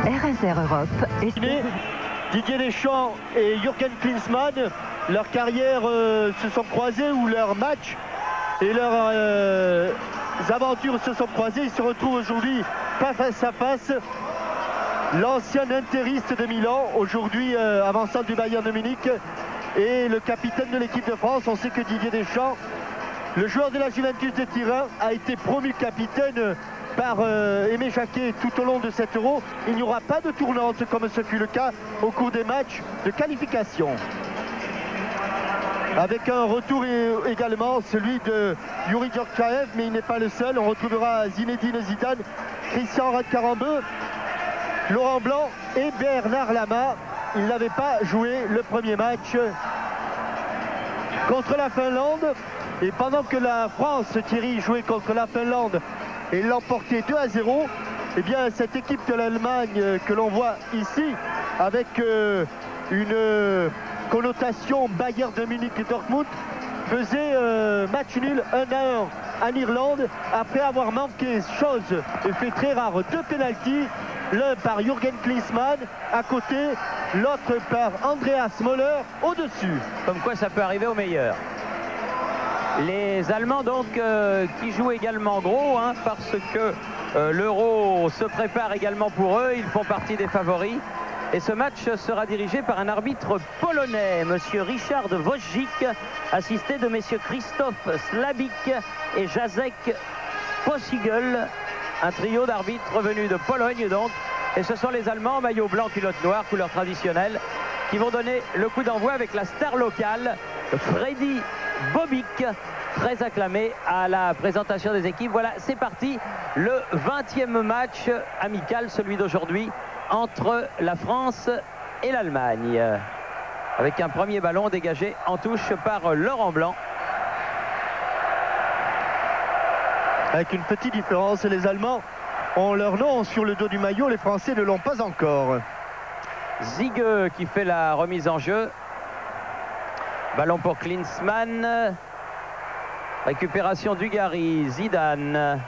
RSR Europe. Didier Deschamps et Jürgen Klinsmann, leurs carrières se sont croisées, ou leurs matchs et leurs aventures se sont croisées. Ils se retrouvent aujourd'hui pas face à face. L'ancien interiste de Milan, aujourd'hui avançant du Bayern de Munich, et le capitaine de l'équipe de France. On sait que Didier Deschamps, le joueur de la Juventus de Turin, a été promu capitaine par Aimé Jacquet tout au long de cet Euro. Il n'y aura pas de tournante comme ce fut le cas au cours des matchs de qualification. Avec un retour également, celui de Youri Djorkaeff, mais il n'est pas le seul. On retrouvera Zinedine Zidane, Christian Radkarambeu, Laurent Blanc et Bernard Lama. Il n'avait pas joué le premier match contre la Finlande. Et pendant que la France, Thierry, jouait contre la Finlande et l'emportait 2-0, eh bien cette équipe de l'Allemagne que l'on voit ici, avec une connotation Bayern de Munich et Dortmund, faisait match nul 1-1 en Irlande, après avoir manqué, chose fait très rare, 2 pénaltys, l'un par Jürgen Klinsmann à côté, l'autre par Andreas Möller au-dessus. Comme quoi ça peut arriver au meilleur. Les Allemands donc qui jouent également gros, hein, parce que l'Euro se prépare également pour eux, ils font partie des favoris. Et ce match sera dirigé par un arbitre polonais, monsieur Richard Wojcik, assisté de messieurs Christophe Slabik et Jacek Posigel, un trio d'arbitres venus de Pologne donc. Et ce sont les Allemands, maillot blanc, culotte noire, couleur traditionnelle, qui vont donner le coup d'envoi avec la star locale, Freddy Bobic, très acclamé à la présentation des équipes. Voilà, c'est parti, le 20e match amical, celui d'aujourd'hui, entre la France et l'Allemagne. Avec un premier ballon dégagé en touche par Laurent Blanc. Avec une petite différence, les Allemands ont leur nom sur le dos du maillot, les Français ne l'ont pas encore. Ziege qui fait la remise en jeu. Ballon pour Klinsmann. Récupération Dugarry, Zidane.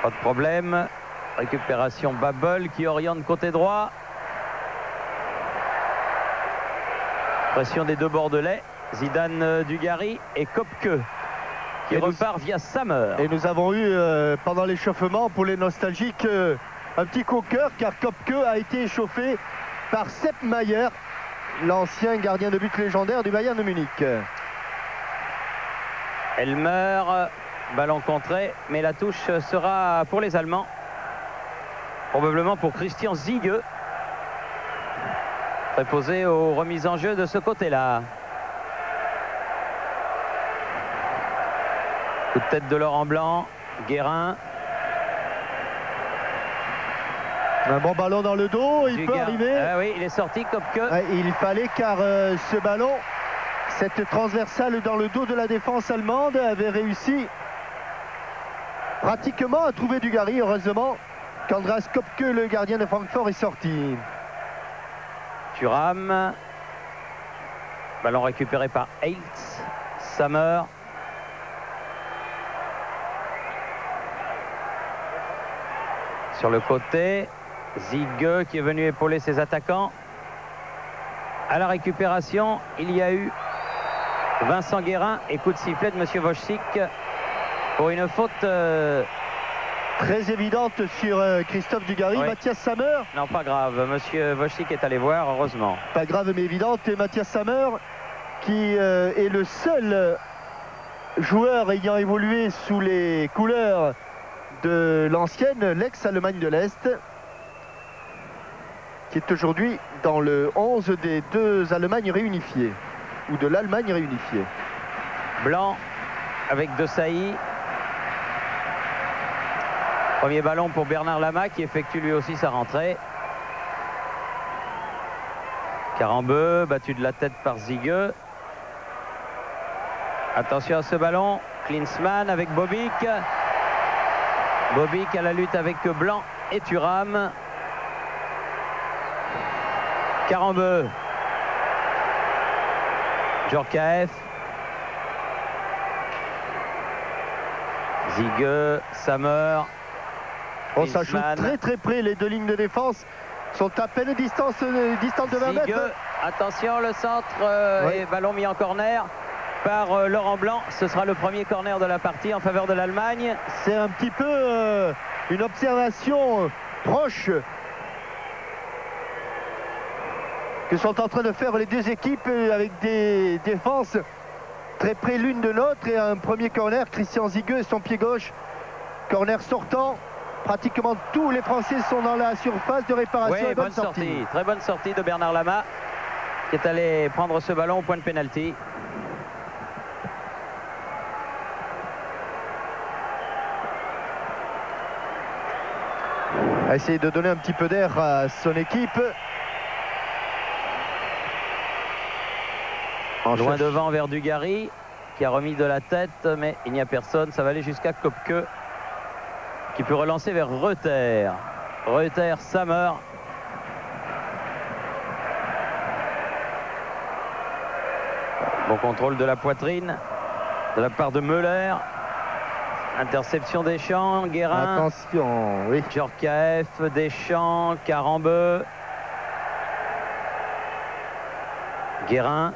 Pas de problème. Récupération Babel qui oriente côté droit. Pression des deux Bordelais. Zidane, Dugarry et Kopke qui repart via Sammer. Et nous avons eu pendant l'échauffement, pour les nostalgiques, un petit coup au cœur, car Kopke a été échauffé par Sepp Maier, l'ancien gardien de but légendaire du Bayern de Munich. Elmer, ballon contré, mais la touche sera pour les Allemands. Probablement pour Christian Ziege, préposé aux remises en jeu de ce côté-là. Coup de tête de Laurent Blanc, Guérin. Un bon ballon dans le dos, il peut arriver. Ah oui, il est sorti, Kopke. Il fallait, car ce ballon, cette transversale dans le dos de la défense allemande, avait réussi pratiquement à trouver Dugarry. Heureusement qu'Andreas Kopke, le gardien de Francfort, est sorti. Thuram. Ballon récupéré par Heitz. Sammer. Sur le côté, Ziege qui est venu épauler ses attaquants. À la récupération, il y a eu Vincent Guérin et coup de sifflet de monsieur Wojcik pour une faute très évidente sur Christophe Dugarry. Oui. Mathias Sammer. Non, pas grave. Monsieur Wojcik est allé voir, heureusement. Pas grave, mais évidente. Et Mathias Sammer, qui est le seul joueur ayant évolué sous les couleurs de l'ancienne, l'ex-Allemagne de l'Est, qui est aujourd'hui dans le 11 des deux Allemagnes réunifiées, ou de l'Allemagne réunifiée. Blanc avec Desailly. Premier ballon pour Bernard Lama qui effectue lui aussi sa rentrée. Karambeu battu de la tête par Ziege. Attention à ce ballon. Klinsmann avec Bobic. Bobic à la lutte avec Blanc et Thuram. Karambeu. Djorkaeff. Ziege, Sammer. On s'ajoute Klinsmann. très près. Les deux lignes de défense sont à peine distante de 20 Zigueux. mètres. Attention, le centre Oui. et ballon mis en corner par Laurent Blanc. Ce sera le premier corner de la partie en faveur de l'Allemagne. C'est un petit peu une observation proche que sont en train de faire les deux équipes avec des défenses très près l'une de l'autre et un premier corner. Christian Zigueux et son pied gauche. Corner sortant. Pratiquement tous les Français sont dans la surface de réparation. Oui, et bonne bonne sortie. Très bonne sortie de Bernard Lama qui est allé prendre ce ballon au point de pénalty. A essayer de donner un petit peu d'air à son équipe. Loin devant vers Dugarry qui a remis de la tête, mais il n'y a personne. Ça va aller jusqu'à Kopke qui peut relancer vers Reuter. Reuter, Sammer. Bon contrôle de la poitrine de la part de Müller. Interception Deschamps, Guérin. Attention, oui. Djorkaeff, Deschamps, Carambeu. Guérin,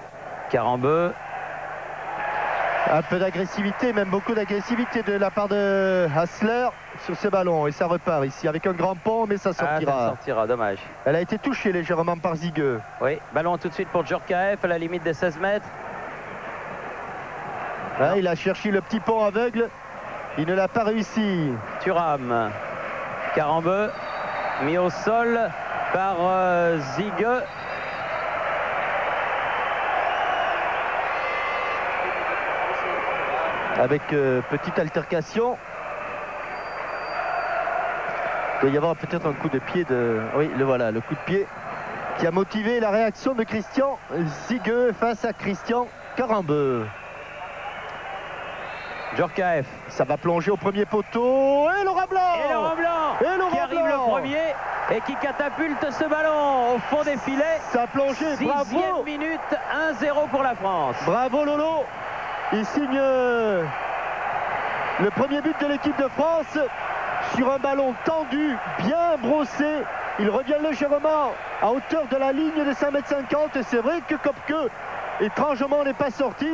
Carambeu. Un peu d'agressivité, même beaucoup d'agressivité de la part de Hassler sur ce ballon. Et ça repart ici avec un grand pont, mais ça sortira. Ah, ça sortira, dommage. Elle a été touchée légèrement par Zigueux. Oui, ballon tout de suite pour Djorkaeff à la limite des 16 mètres. Là, il a cherché le petit pont aveugle. Il ne l'a pas réussi. Thuram. Carambeu mis au sol par Zigueux. Avec petite altercation. Il doit y avoir peut-être un coup de pied de... Oui, le voilà, le coup de pied qui a motivé la réaction de Christian Zigueux face à Christian Carambeu. Djorkaeff. Ça va plonger au premier poteau. Et Laurent Blanc Et Laurent Blanc qui arrive le premier et qui catapulte ce ballon au fond des filets. Ça a plongé, bravo. 6e minute, 1-0 pour la France. Bravo Lolo. Il signe le premier but de l'équipe de France sur un ballon tendu, bien brossé. Il revient légèrement à hauteur de la ligne de 5,50 m. C'est vrai que Kopke, étrangement, n'est pas sorti.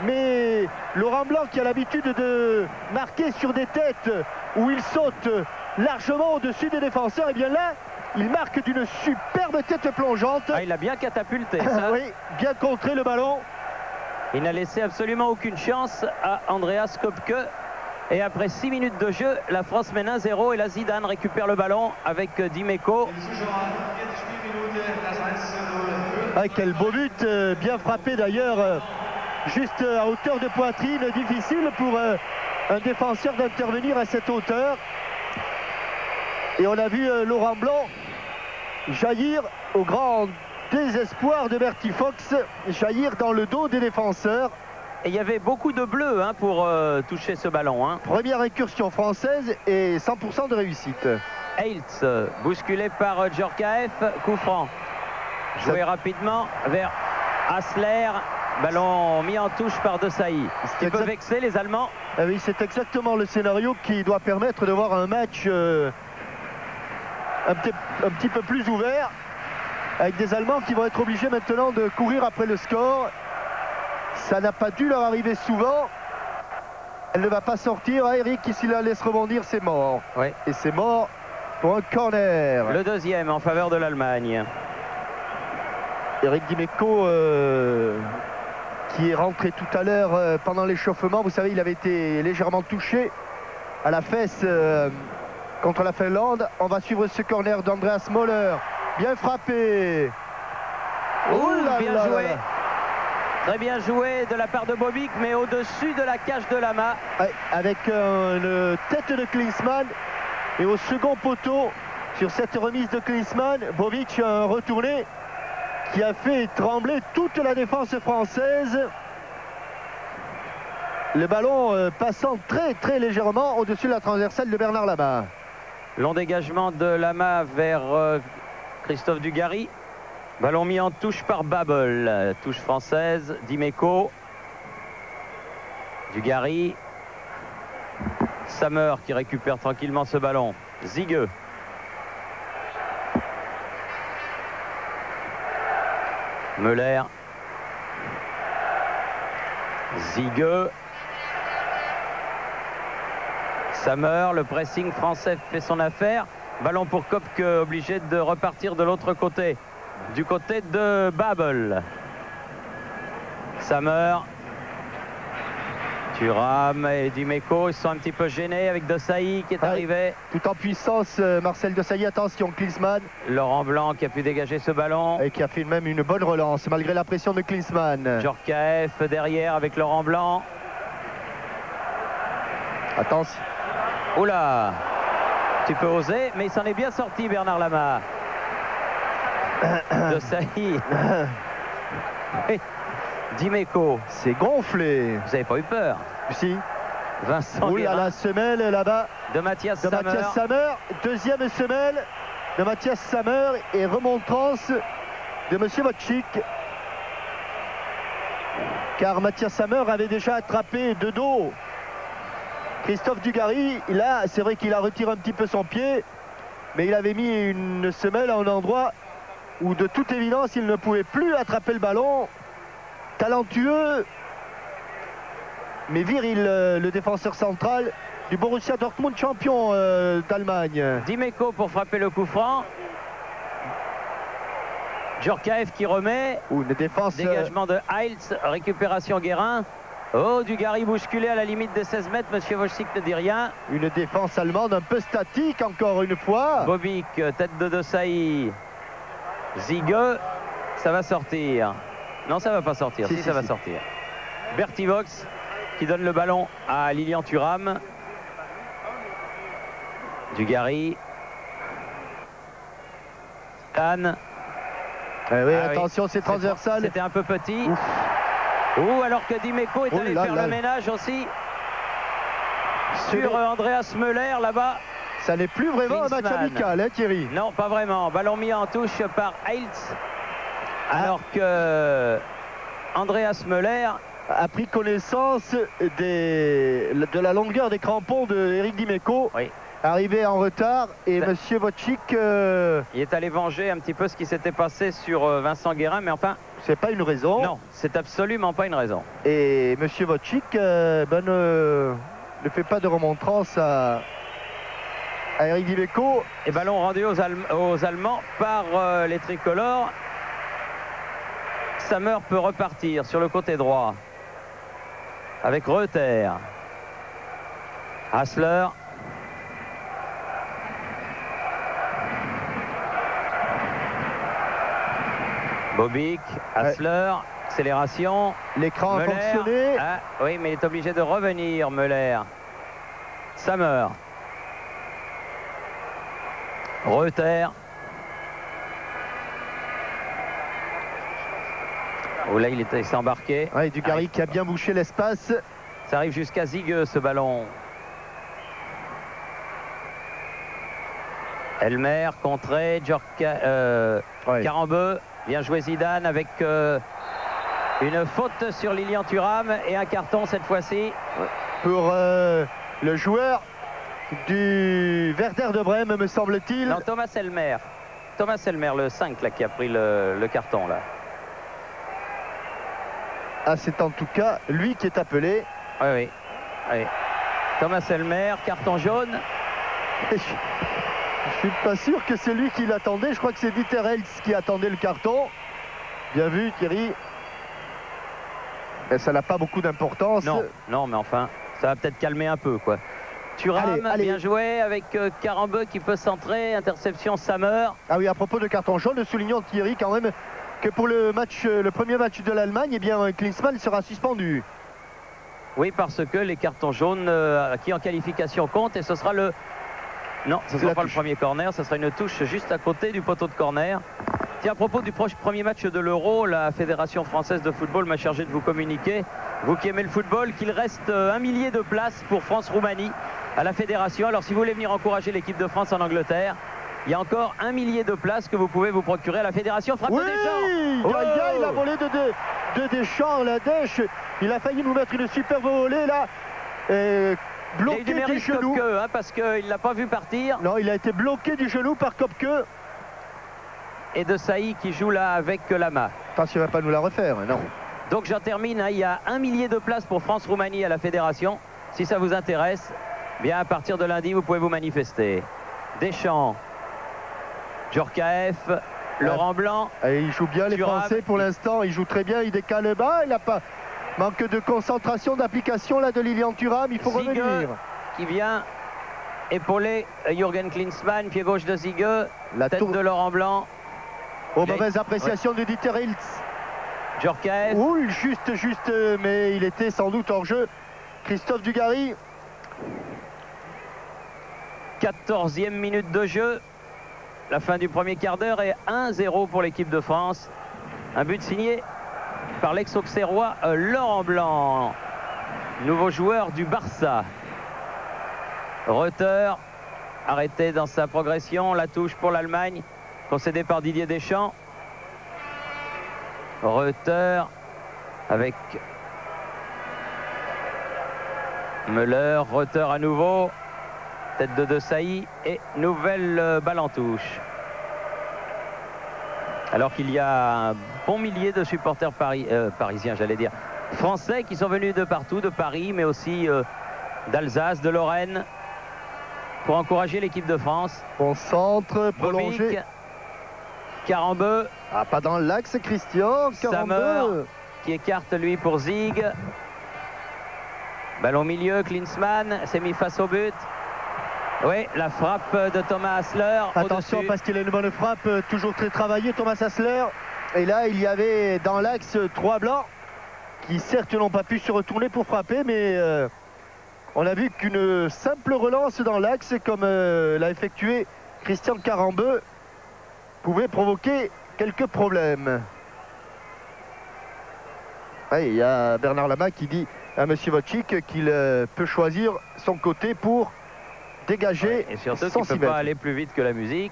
Mais Laurent Blanc, qui a l'habitude de marquer sur des têtes où il saute largement au-dessus des défenseurs, et bien là, il marque d'une superbe tête plongeante. Ah, il a bien catapulté. Ça. Oui, bien contré le ballon. Il n'a laissé absolument aucune chance à Andreas Kopke. Et après 6 minutes de jeu, la France mène 1-0 et la Zidane récupère le ballon avec Dimeco. Ah, quel beau but, bien frappé d'ailleurs, juste à hauteur de poitrine. Difficile pour un défenseur d'intervenir à cette hauteur. Et on a vu Laurent Blanc jaillir au grand désespoir de Bertie Fox, jaillir dans le dos des défenseurs. Et il y avait beaucoup de bleu pour toucher ce ballon. Première incursion française et 100% de réussite. Heiltz, bousculé par Djorkaeff, coup franc. Joué rapidement vers Hassler, ballon mis en touche par De Sailly. Ce qui peut vexer les Allemands. Ah oui, c'est exactement le scénario qui doit permettre de voir un match un petit peu plus ouvert, avec des Allemands qui vont être obligés maintenant de courir après le score. Ça n'a pas dû leur arriver souvent. Elle ne va pas sortir. Ah, Eric, s'il la laisse rebondir, c'est mort. Oui. Et c'est mort pour un corner. Le deuxième en faveur de l'Allemagne. Eric Dimeco qui est rentré tout à l'heure pendant l'échauffement. Vous savez, il avait été légèrement touché à la fesse contre la Finlande. On va suivre ce corner d'Andreas Möller. Bien frappé. Bien joué. Très bien joué de la part de Bobic, mais au-dessus de la cage de Lama. Ouais, avec une tête de Klinsmann. Et au second poteau, sur cette remise de Klinsmann, Bobic a un retourné qui a fait trembler toute la défense française. Le ballon passant très légèrement au-dessus de la transversale de Bernard Lama. Long dégagement de Lama vers Christophe Dugarry. Ballon mis en touche par Babel. Touche française, Dimeco. Dugarry. Sammer qui récupère tranquillement ce ballon. Zigueux. Müller. Zigueux. Sammer, le pressing français fait son affaire. Ballon pour Kopke, obligé de repartir de l'autre côté. Du côté de Babel. Sammer. Thuram et Dimeco, ils sont un petit peu gênés avec Desailly qui est arrivé. Tout en puissance, Marcel Desailly, attention, Klinsmann. Laurent Blanc qui a pu dégager ce ballon. Et qui a fait même une bonne relance, malgré la pression de Klinsmann. Djorkaeff derrière avec Laurent Blanc. Attention. Oula, tu peux oser, mais il s'en est bien sorti, Bernard Lama. Desailly. Dimeco. C'est gonflé. Vous n'avez pas eu peur? Si. Vincent Oula, Guérin la semelle là-bas de Mathias de Sammer. Mathias Sammer. Deuxième semelle de Mathias Sammer et remontrance de Monsieur Wojcik. Car Mathias Sammer avait déjà attrapé de dos Christophe Dugarry. Là, c'est vrai qu'il a retiré un petit peu son pied, mais il avait mis une semelle à un endroit où de toute évidence il ne pouvait plus attraper le ballon. Talentueux mais viril, le défenseur central du Borussia Dortmund, champion d'Allemagne. Dimeco pour frapper le coup franc. Djorkaeff qui remet. Ou une défense. Dégagement de Heiltz, récupération Guérin. Oh, Dugarry bousculé à la limite des 16 mètres. Monsieur Wojcik ne dit rien. Une défense allemande un peu statique encore une fois. Bobik, tête de Desailly. Zigueux, ça va sortir. Non, ça va pas sortir. Si, ça va sortir. Bertie Vox qui donne le ballon à Lilian Thuram. Dugarry. Anne. Oui, attention, c'est transversal. C'était un peu petit. Ouh, alors que Dimeco est allé faire le ménage aussi sur Andreas Müller là-bas. Ça n'est plus vraiment un match amical, hein, Thierry? Non, pas vraiment. Ballon mis en touche par Heiltz. Alors que Andreas Müller a pris connaissance de la longueur des crampons de Eric Dimeco. Oui. Arrivé en retard et Monsieur Wojcik il est allé venger un petit peu ce qui s'était passé sur Vincent Guérin, mais enfin c'est pas une raison. Non, c'est absolument pas une raison. Et Monsieur Wojcik ne fait pas de remontrance à Eric Dimeco. Et ballon rendu aux Allemands par les tricolores. Sammer peut repartir sur le côté droit avec Reuter. Hassler. Bobik, Hassler, accélération. L'écran a fonctionné. Ah, oui, mais il est obligé de revenir, Müller. Sammer. Reuter. Oh là, il s'est embarqué. Oui, Dugarry qui a bien bouché l'espace. Ça arrive jusqu'à Zigueux, ce ballon. Elmer, contré, Carambeu. Bien joué Zidane avec une faute sur Lilian Thuram et un carton cette fois-ci. Pour le joueur du Werder de Brême, me semble-t-il. Non, Thomas Elmer. Thomas Elmer, le 5 là, qui a pris le carton là. Ah, c'est en tout cas lui qui est appelé. Oui. Thomas Elmer, carton jaune. Je suis pas sûr que c'est lui qui l'attendait. Je crois que c'est Dieter Heiltz qui attendait le carton. Bien vu, Thierry. Mais ça n'a pas beaucoup d'importance. Non, mais enfin, ça va peut-être calmer un peu, quoi. Thuram, bien joué avec Carambeu qui peut centrer. Interception Sammer. Ah oui, à propos de carton jaune, soulignons, Thierry, quand même, que pour le premier match de l'Allemagne, eh bien, Klinsmann sera suspendu. Oui, parce que les cartons jaunes qui en qualification comptent, et ce sera le... Non, ce ne sera pas le premier corner, ce sera une touche juste à côté du poteau de corner. Tiens, à propos du premier match de l'Euro, la Fédération française de football m'a chargé de vous communiquer, vous qui aimez le football, qu'il reste 1 millier de places pour France-Roumanie à la Fédération. Alors si vous voulez venir encourager l'équipe de France en Angleterre, il y a encore 1 millier de places que vous pouvez vous procurer à la Fédération. Frappe de Deschamps. Il a volé de Deschamps, la dèche. Il a failli nous mettre une superbe volée là. bloqué du du mérite genou. Koepke, hein, parce qu'il ne l'a pas vu partir. Non, il a été bloqué du genou par Koepke. Et de Sailly qui joue là avec Lama. Attention, il ne va pas nous la refaire, non. Donc j'en termine, hein, il y a 1 millier de places pour France-Roumanie à la fédération. Si ça vous intéresse, bien à partir de lundi, vous pouvez vous manifester. Deschamps, Djorkaeff, Laurent Blanc. Et il joue bien les Thuram. Français pour l'instant, il joue très bien, il décale bas, il n'a pas manque de concentration, d'application là de Lilian Thuram, il faut Ziege revenir. qui vient épauler Jürgen Klinsmann, pied gauche de Ziege, La tête tour de Laurent Blanc. aux mauvaises appréciations de Dieter Hiltz. Djorkaeff, Oui, juste, mais il était sans doute hors jeu. Christophe Dugarry. 14e minute de jeu. La fin du premier quart d'heure est 1-0 pour l'équipe de France. Un but signé par l'ex-auxerrois Laurent Blanc, nouveau joueur du Barça. Reuter arrêté dans sa progression. La touche pour l'Allemagne, concédée par Didier Deschamps. Reuter avec Müller. Reuter à nouveau. Tête de Sailly et nouvelle balle en touche. Alors qu'il y a un bon millier de supporters parisiens, j'allais dire, français qui sont venus de partout, de Paris, mais aussi d'Alsace, de Lorraine, pour encourager l'équipe de France. Bon centre, prolongé. Bobic, Carambeu. Ah, pas dans l'axe, Christian. Carambeu. Qui écarte lui pour Ziege. Ballon milieu, Klinsmann s'est mis face au but. Oui, la frappe de Thomas Hasler. Attention parce qu'il a une bonne frappe, toujours très travaillé, Thomas Hasler. Et là, il y avait dans l'axe 3 blancs qui certes n'ont pas pu se retourner pour frapper, mais on a vu qu'une simple relance dans l'axe, comme l'a effectué Christian Carambeu, pouvait provoquer quelques problèmes. Ouais, il y a Bernard Lama qui dit à M. Wojcik qu'il peut choisir son côté pour dégager. Ouais, et surtout qu'il ne peut pas aller plus vite que la musique.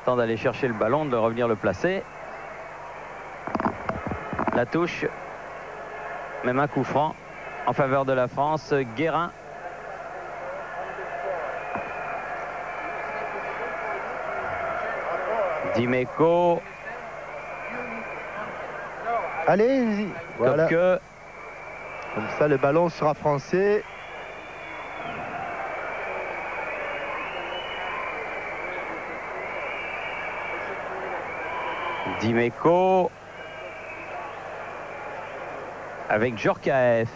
Temps d'aller chercher le ballon, de revenir le placer. La touche, même un coup franc en faveur de la France. Guérin. Dimeco. Allez, voilà. Koepke. Comme ça, le ballon sera français. Dimeco avec Djorkaeff.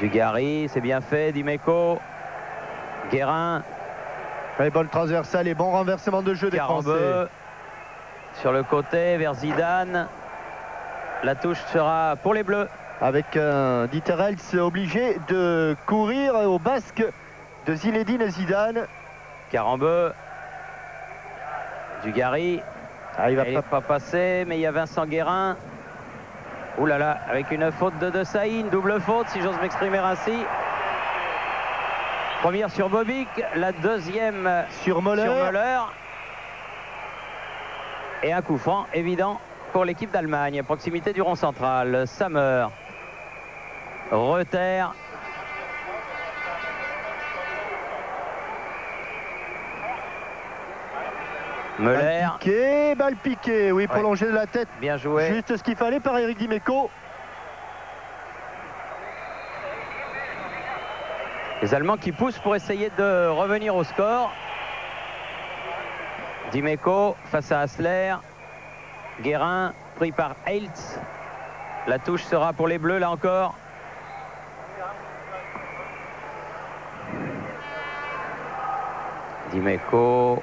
Dugarry, c'est bien fait. Dimeco. Guérin. Les bonnes transversales et bon renversement de jeu des Français. Carambeu sur le côté vers Zidane. La touche sera pour les Bleus. Avec un Dieter Hiltz obligé de courir au basque de Zinedine Zidane. Carambeu. Dugarry. Ah, il va pas passer, mais il y a Vincent Guérin. Ouh là là, avec une faute de Sailly, une double faute, si j'ose m'exprimer ainsi. Première sur Bobic, la deuxième sur Müller. Et un coup franc évident pour l'équipe d'Allemagne, proximité du rond central. Sammer, Reuter. Müller. Balle piquée, oui, prolongé de la tête. Bien joué. Juste ce qu'il fallait par Eric Dimeco. Les Allemands qui poussent pour essayer de revenir au score. Dimeco face à Hasler. Guérin pris par Hiltz. La touche sera pour les Bleus là encore. Dimeco.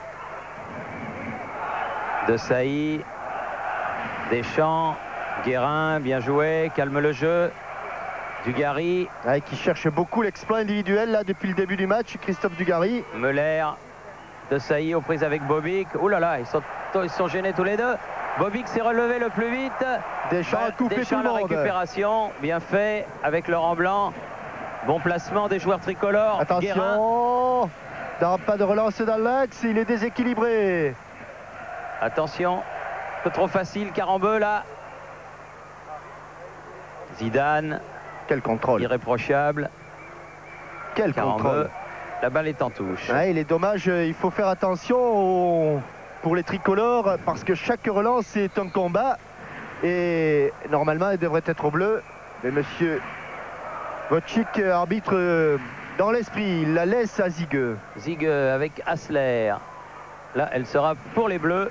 De Sailly. Deschamps. Guérin, bien joué, calme le jeu. Dugarry. Ouais, qui cherche beaucoup l'exploit individuel là depuis le début du match, Christophe Dugarry. Müller. De Sailly aux prises avec Bobic. Ouh là là, ils sont gênés tous les deux. Bobic s'est relevé le plus vite. Deschamps a coupé tout le la monde. Récupération, bien fait avec Laurent Blanc. Bon placement des joueurs tricolores. Attention, Guérin. Non, pas de relance dans l'axe, il est déséquilibré. Attention, un peu trop facile, Carambeu là. Zidane. quel contrôle. Irréprochable. Quel contrôle. La balle est en touche. Ouais, il est dommage, il faut faire attention pour les tricolores parce que chaque relance est un combat et normalement elle devrait être au bleu. Mais monsieur Wojcik, arbitre dans l'esprit, il la laisse à Zigueux. Zigueux avec Hassler. Là, elle sera pour les bleus.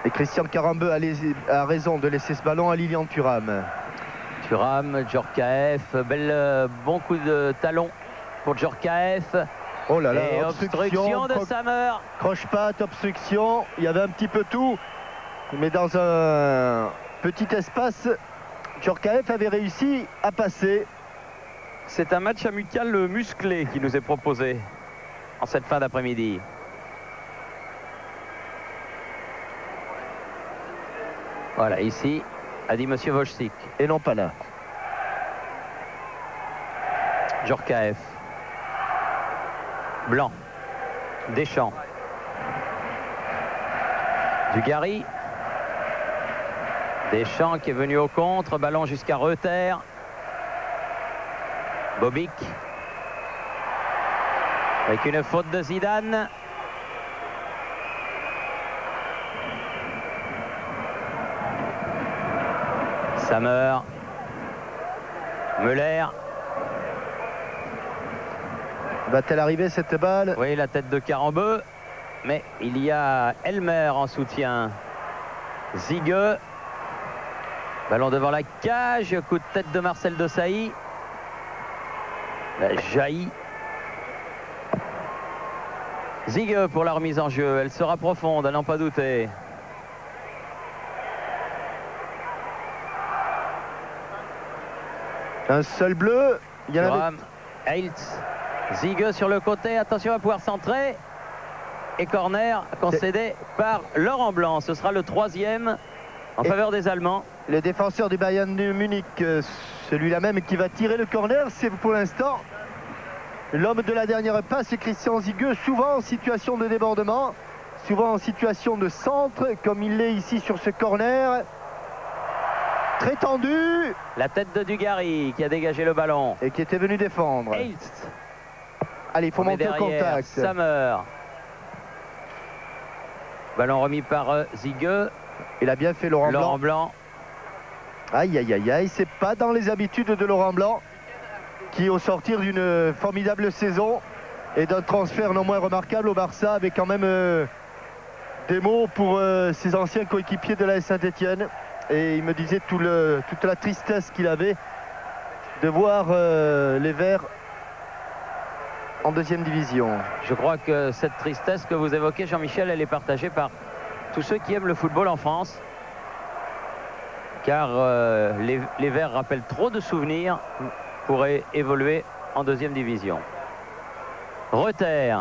Et Christian Karambeu a raison de laisser ce ballon à Lilian Thuram. Thuram, Djorkaeff, bon coup de talon pour Djorkaeff. Oh là là, et obstruction de Sammer. Croche-patte, obstruction, il y avait un petit peu tout. Mais dans un petit espace, Djorkaeff avait réussi à passer. C'est un match amical musclé qui nous est proposé en cette fin d'après-midi. Voilà, ici, a dit monsieur Wojcik. Et non pas là. Djorkaeff. Blanc. Deschamps. Dugarry. Deschamps qui est venu au contre. Ballon jusqu'à Reuter. Bobic. Avec une faute de Zidane. Sammer. Müller. Va-t-elle arriver cette balle? Oui, la tête de Karambeu. Mais il y a Elmer en soutien. Zigueux. Ballon devant la cage. Coup de tête de Marcel Desailly. La jaillit. Zigueux pour la remise en jeu. Elle sera profonde, à n'en pas douter. Un seul bleu. Il y en Thuram, Heiltz, Zigueux sur le côté. Attention à pouvoir centrer. Et corner concédé par Laurent Blanc. Ce sera le 3e en faveur des Allemands. Le défenseur du Bayern de Munich, celui-là même qui va tirer le corner, c'est pour l'instant l'homme de la dernière passe, c'est Christian Zigueux, souvent en situation de débordement, souvent en situation de centre, comme il l'est ici sur ce corner. Très tendu. La tête de Dugarry qui a dégagé le ballon. Et qui était venu défendre. Heiltz. Allez, il faut monter au contact. Sammer. Ballon remis par Zigueux. Il a bien fait Laurent Blanc. Aïe, aïe, aïe, aïe. C'est pas dans les habitudes de Laurent Blanc, qui au sortir d'une formidable saison et d'un transfert non moins remarquable au Barça, avait quand même des mots pour ses anciens coéquipiers de la Saint-Etienne. Et il me disait toute la tristesse qu'il avait de voir les Verts en 2e division. Je crois que cette tristesse que vous évoquez, Jean-Michel, elle est partagée par tous ceux qui aiment le football en France. Car les Verts rappellent trop de souvenirs pour évoluer en 2e division. Reuter.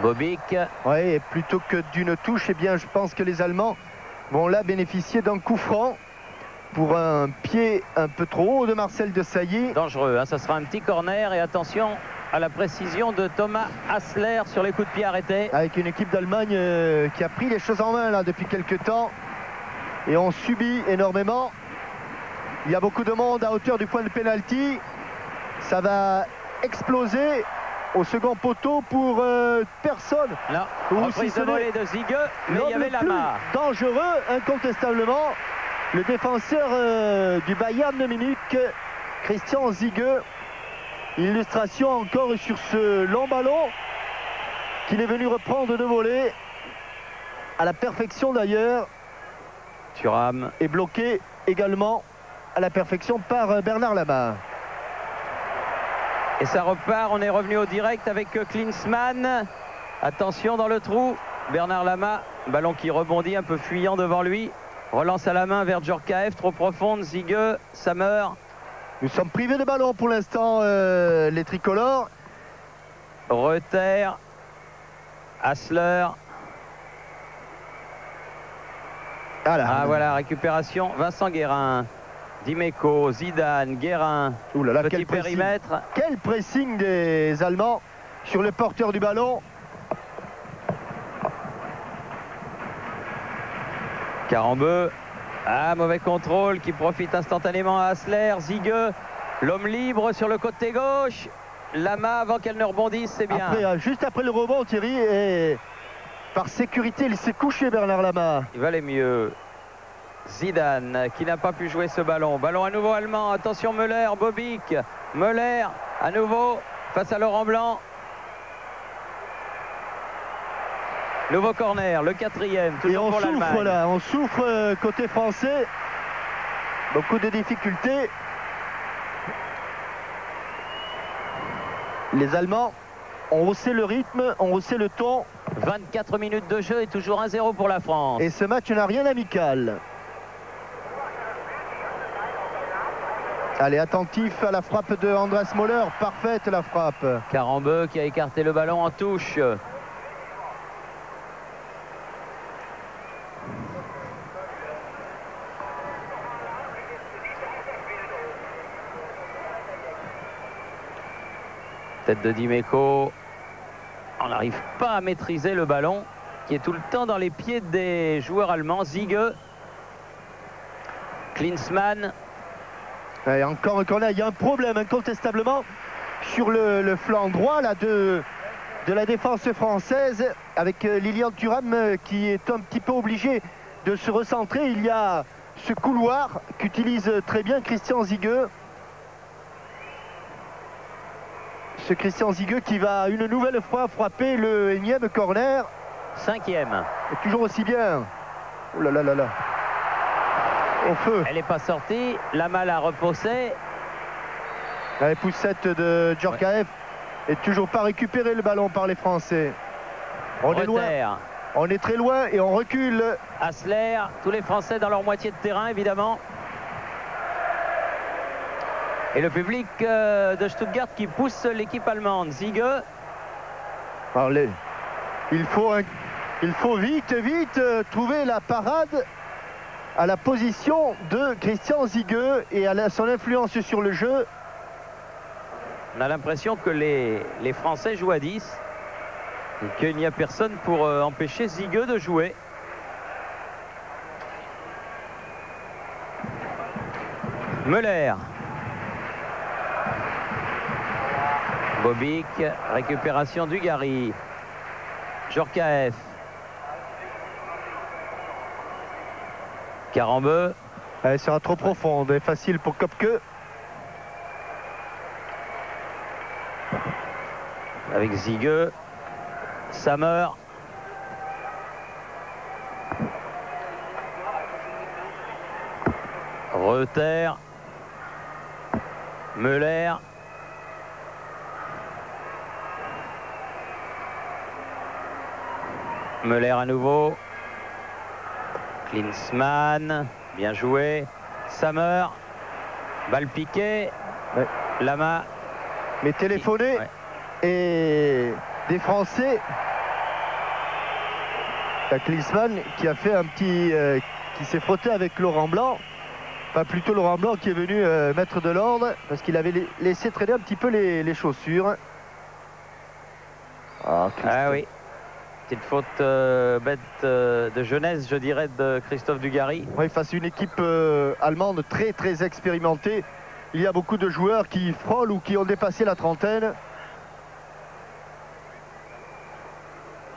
Bobic. Oui, et plutôt que d'une touche, eh bien, je pense que les Allemands vont là bénéficier d'un coup franc pour un pied un peu trop haut de Marcel Desailly. Dangereux, hein, ça sera un petit corner et attention à la précision de Thomas Hassler sur les coups de pied arrêtés. Avec une équipe d'Allemagne qui a pris les choses en main là depuis quelques temps et on subit énormément. Il y a beaucoup de monde à hauteur du point de pénalty. Ça va exploser au second poteau pour personne. Là, ou reprise si de volée de Zigueux, mais il y avait le plus Lama. dangereux, incontestablement, le défenseur du Bayern de Munich, Christian Zigueux. Illustration encore sur ce long ballon qu'il est venu reprendre de volée à la perfection d'ailleurs. Thuram est bloqué également à la perfection par Bernard Lama. Et ça repart, on est revenu au direct avec Klinsmann. Attention dans le trou, Bernard Lama, ballon qui rebondit un peu fuyant devant lui. Relance à la main vers Djorkaeff, trop profonde, Zigueux, Sammer. Nous sommes privés de ballon pour l'instant, les tricolores. Reuter, Hassler. Ah voilà, récupération, Vincent Guérin. Dimeco, Zidane, Guérin. Ouh là là, petit périmètre. Quel pressing des Allemands sur le porteur du ballon. Carambeu. Ah, mauvais contrôle qui profite instantanément à Hassler. Zigueux, l'homme libre sur le côté gauche. Lama avant qu'elle ne rebondisse, c'est bien. Après, juste après le rebond, Thierry, et par sécurité, il s'est couché, Bernard Lama. Il valait mieux. Zidane qui n'a pas pu jouer ce ballon. Ballon à nouveau allemand. Attention Müller, Bobic. Müller à nouveau face à Laurent Blanc. Nouveau corner, le 4e. Et on pour souffre là, on souffre côté français. Beaucoup de difficultés. Les Allemands ont haussé le rythme, ont haussé le ton. 24 minutes de jeu et toujours 1-0 pour la France. Et ce match n'a rien d'amical. Allez, attentif à la frappe de Andreas Möller. Parfaite la frappe. Carambeu qui a écarté le ballon en touche. Tête de Dimeco. On n'arrive pas à maîtriser le ballon qui est tout le temps dans les pieds des joueurs allemands. Zigueux. Klinsmann. Et encore un corner, il y a un problème incontestablement sur le flanc droit là, de la défense française avec Lilian Thuram qui est un petit peu obligé de se recentrer. Il y a ce couloir qu'utilise très bien Christian Zigueux. Ce Christian Zigueux qui va une nouvelle fois frapper le énième corner. 5e. Et toujours aussi bien. Oh là là là là. Au feu. Elle n'est pas sortie. Lama l'a repoussée. La poussette de Djorkaeff et toujours pas récupéré le ballon par les Français. On est loin. On est très loin et on recule. Hassler, tous les Français dans leur moitié de terrain évidemment. Et le public de Stuttgart qui pousse l'équipe allemande. Zigueux. Allez. Il faut vite trouver la parade à la position de Christian Zigueux et à son influence sur le jeu. On a l'impression que les Français jouent à 10 et qu'il n'y a personne pour empêcher Zigueux de jouer. Müller. Bobic, récupération du Gary. Djorkaeff. Carambeu. Elle sera trop profonde et facile pour Köpke. Avec Zigueux. Sammer. Reuter. Müller. Müller à nouveau. Klinsmann, bien joué. Sammer, balle piquée. Ouais. Lama. Mais téléphoné. Ouais. Et des Français. Klinsmann qui a fait un petit. Qui s'est frotté avec Laurent Blanc. Pas plutôt Laurent Blanc qui est venu mettre de l'ordre parce qu'il avait laissé traîner un petit peu les chaussures. Ah oui. Petite faute bête de jeunesse, je dirais, de Christophe Dugarry. Oui, face à une équipe allemande très expérimentée. Il y a beaucoup de joueurs qui frôlent ou qui ont dépassé la trentaine.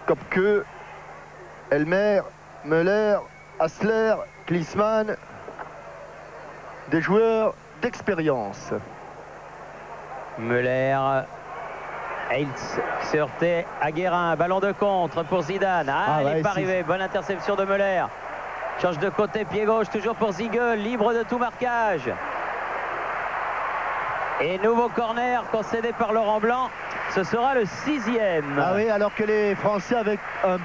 Köpke, Elmer, Müller, Hassler, Klinsmann. Des joueurs d'expérience. Müller. Heiltz s'est heurté à Guérin. Ballon de contre pour Zidane. Elle n'est pas arrivée. Bonne interception de Müller. Change de côté, pied gauche, toujours pour Zigueux. Libre de tout marquage. Et nouveau corner concédé par Laurent Blanc. Ce sera le 6e. Ah oui, alors que les Français avec un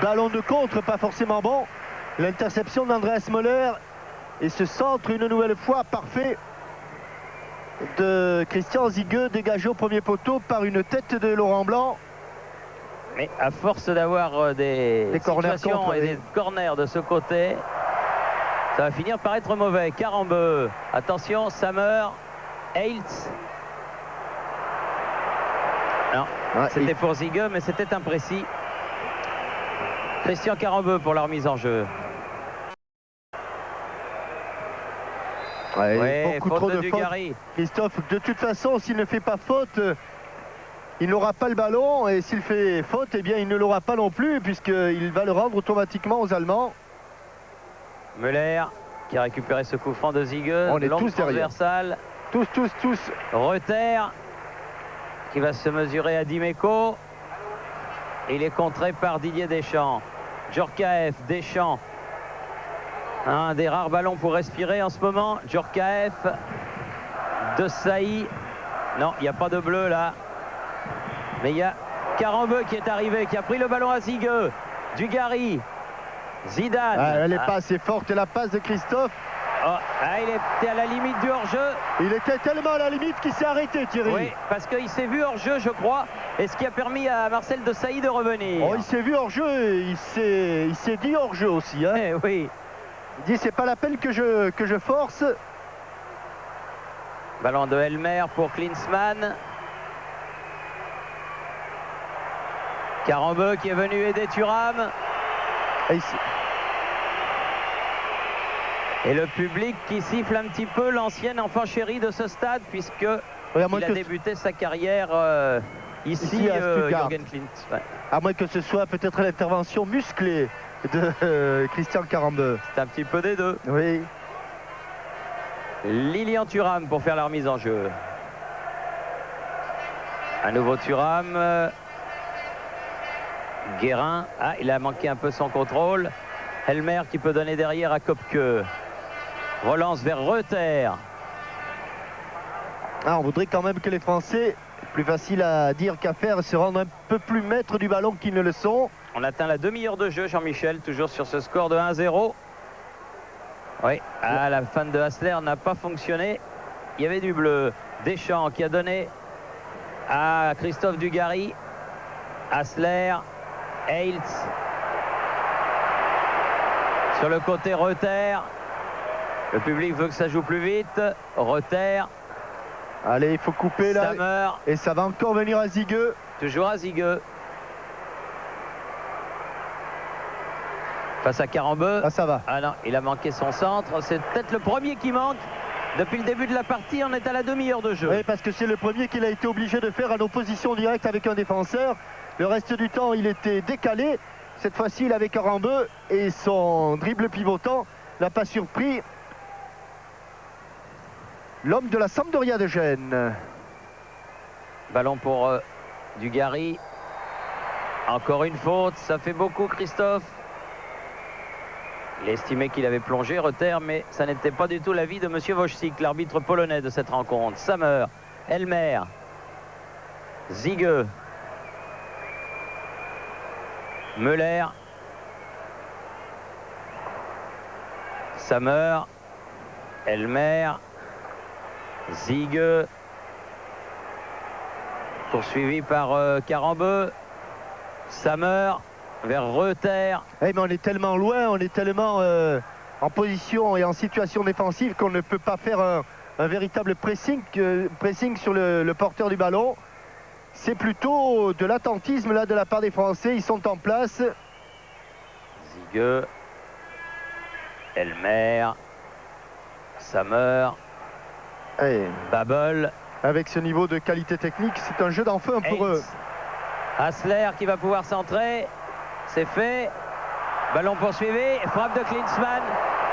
ballon de contre pas forcément bon. L'interception d'Andreas Möller. Et ce centre, une nouvelle fois, parfait de Christian Zigueux, dégagé au premier poteau par une tête de Laurent Blanc. Mais à force d'avoir des situations contre, et des corners de ce côté, ça va finir par être mauvais. Carambeu. Attention, Sammer. Heiltz. Non, c'était pour Zigueux, mais c'était imprécis. Christian Carambeu pour la remise en jeu. Ouais, beaucoup faute trop de de fautes. Dugarry. Christophe, de toute façon, s'il ne fait pas faute, il n'aura pas le ballon. Et s'il fait faute, eh bien, il ne l'aura pas non plus, puisqu'il va le rendre automatiquement aux Allemands. Müller qui a récupéré ce coup franc de Ziege. On est Longue tous derrière. transversale. Tous. Reuter qui va se mesurer à Dimeco. Il est contré par Didier Deschamps. Djorkaeff, Deschamps. Un des rares ballons pour respirer en ce moment. Djorkaeff, De Sailly. Non, il n'y a pas de bleu là. Mais il y a Carambeu qui est arrivé, qui a pris le ballon à Ziege. Dugarry. Zidane. Elle n'est pas assez forte. Et la passe de Christophe. Il était à la limite du hors-jeu. Il était tellement à la limite qu'il s'est arrêté, Thierry. Oui, parce qu'il s'est vu hors-jeu, je crois. Et ce qui a permis à Marcel De Sailly de revenir. Il s'est vu hors-jeu et il s'est dit hors-jeu aussi. Hein. Oui. Il dit c'est pas la peine que je force. Ballon de Elmer pour Klinsmann. Carambeu qui est venu aider Thuram. Et le public qui siffle un petit peu l'ancienne enfant chérie de ce stade, puisque il a débuté sa carrière ici à Stuttgart. Jürgen Klinsmann. À moins que ce soit peut-être l'intervention musclée de Christian Carambeu. C'est un petit peu des deux. Oui. Lilian Thuram pour faire la remise en jeu. Un nouveau Thuram. Guérin. Il a manqué un peu son contrôle. Elmer qui peut donner derrière à Kopke. Relance vers Reuter. On voudrait quand même que les Français, plus facile à dire qu'à faire, se rendent un peu plus maîtres du ballon qu'ils ne le sont. On atteint la demi-heure de jeu, Jean-Michel, toujours sur ce score de 1-0. Oui, la fin de Hassler n'a pas fonctionné. Il y avait du bleu. Deschamps qui a donné à Christophe Dugarry. Hassler, Eilts. Sur le côté, Reuter. Le public veut que ça joue plus vite. Reuter. Allez, il faut couper là. Sammer. Et ça va encore venir à Ziege. Toujours à Ziege. Face à Carambeu. Ça va. Non, il a manqué son centre. C'est peut-être le premier qui manque. Depuis le début de la partie, on est à la demi-heure de jeu. Oui, parce que c'est le premier qu'il a été obligé de faire en opposition directe avec un défenseur. Le reste du temps, il était décalé. Cette fois-ci, il avait Carambeu et son dribble pivotant n'a pas surpris l'homme de la Sampdoria de Gênes. Ballon pour Dugarry. Encore une faute, ça fait beaucoup, Christophe. Il estimait qu'il avait plongé, Reuter, mais ça n'était pas du tout l'avis de M. Wojcik, l'arbitre polonais de cette rencontre. Sammer, Elmer, Ziege, Müller, Sammer, Elmer, Ziege, poursuivi par Carambeu, Sammer vers Reuter. Mais on est tellement loin, on est tellement en position et en situation défensive qu'on ne peut pas faire un véritable pressing sur le porteur du ballon. C'est plutôt de l'attentisme là de la part des Français. Ils sont en place. Ziege, Elmer, Sammer, Babel. Avec ce niveau de qualité technique, c'est un jeu d'enfant pour eux. Hassler qui va pouvoir centrer. C'est fait. Ballon poursuivi. Frappe de Klinsmann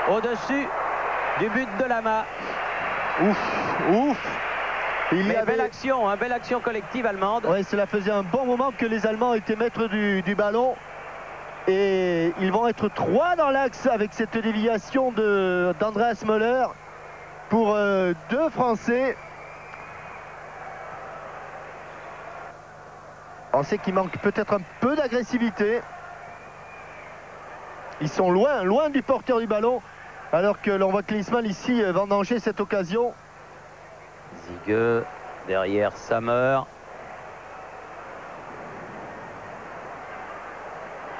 au-dessus du but de Lama. Ouf. Belle action collective allemande. Oui, cela faisait un bon moment que les Allemands étaient maîtres du ballon. Et ils vont être 3 dans l'axe avec cette déviation d'Andreas Müller pour 2 Français. On sait qu'il manque peut-être un peu d'agressivité. Ils sont loin du porteur du ballon, alors que l'on voit Klinsmann ici vendanger cette occasion. Ziege, derrière Sammer.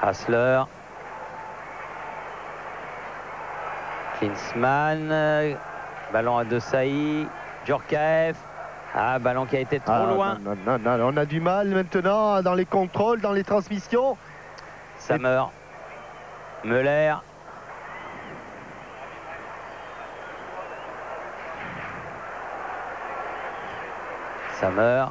Hassler. Klinsmann. Ballon à De Sailly. Djorkaeff. Ballon qui a été trop loin. Non, on a du mal maintenant dans les contrôles, dans les transmissions. Sammer. Müller. Sammer.